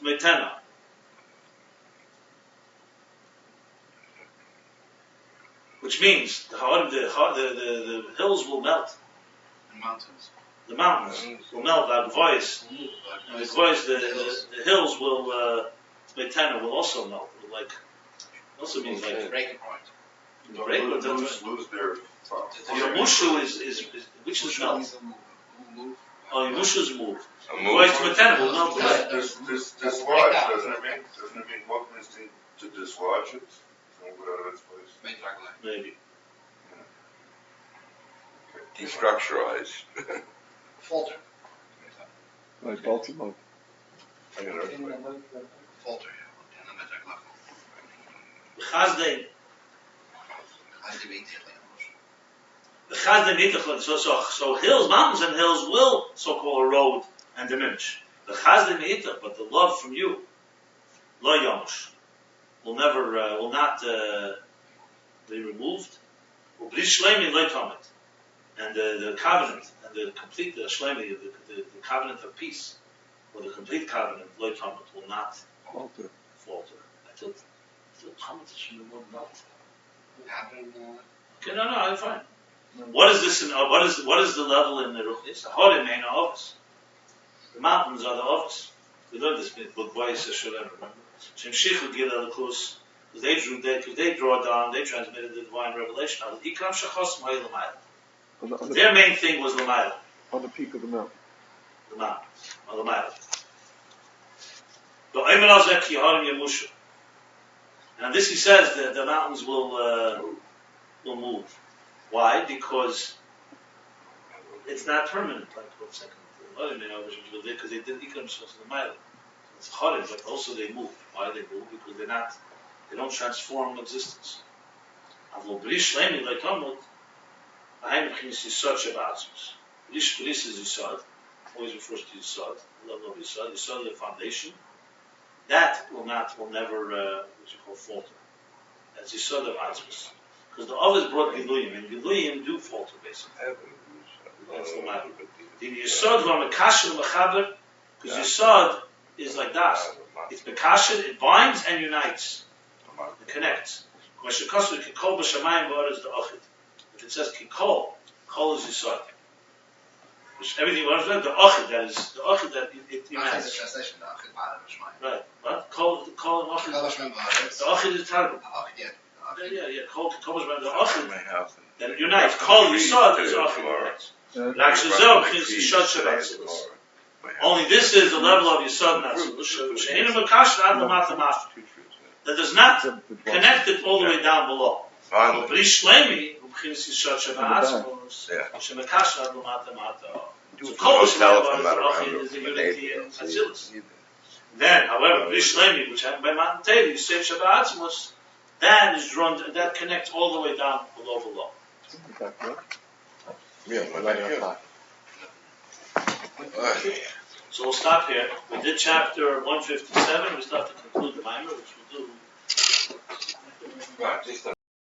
Tmetena. Which means the hills will melt. The mountains will melt like voice. And the voice, the hills will, will also melt. Also means like breaking point. Break or lose their thoughts. Yamushu is which is melt. Oh, Yamushu is moved. Move. Voice Metena will melt away. Dislodge, doesn't it mean what instinct to dislodge it? Move it out of its place. Maybe. Destructurize. Falter. Like Baltimore. Falter. Chazdei. So hills, mountains and hills will so-called erode and diminish. The chazdei meitach, but the love from you, lo yamush, will not be removed. Ubris shleimi lo tamet. And the covenant, and the complete, the shlemi, the covenant of peace, or the complete covenant, lo tamet, will not Falter. falter. I thought competition in one belt. It happened, Okay, no, I'm fine. What is this in, what is the level in the Ruchnis? The Horim ain't office. The mountains are the office. We learned this with Boyce Shalem, remember? Shem Shichu Gil Elikus, because they draw down, they transmitted the divine revelation. Ikam Shachos Moy L'mayla. Their main thing was L'mayla. On the peak of the mountain. The mountain. On L'mayla. But Ayman al-Zek Yehorim Yemushu. And this he says that the mountains will move. Why? Because it's not permanent, like what second. Because they did Ikram Shos in the mile. It's Chorim, but also they move. Why they move? Because they don't transform existence. Avlo Brish Shleimi like Hamud, Ahim Chinis Yisod Shebatzmus. Brish is Yisod, always refers to Yisod, the level of Yisod. Yisod is the foundation. That will never, what you call, falter. That's Yisod of Atzmus. Because the others brought Giluyim, and Giluyim do falter, basically. That's the matter. The Yisod who are Mekasher Mechaber, because Yisod is like that. It's Mekasher, it binds and unites. It connects. Kikol b'shamayim v'or is the Ochid. If it says Kikol, Kol is Yisod. Which everything what the Ochid, that is the Ochid that it unites. Achid is the translation, the Achid Ba'al B'Shmayim. Right. What? Kol and Ochid. The Ochid is Targum. Yeah. Yeah. Kol b'shamayim, the Ochid that it unites. Kol Yisod is Ochid unites. Only this is the level of Yisod Natzilus. That does not connect it all the way down below. Finally. Brish Shlemi, is a unity in Atzilus. Then, however, Brish Shlemi, which happened by Matan Torah, you say Shabbat that is drawn, that connects all the way down below. So we'll stop here. We did chapter 157. We still have to conclude the Maimer, which we'll do. Right,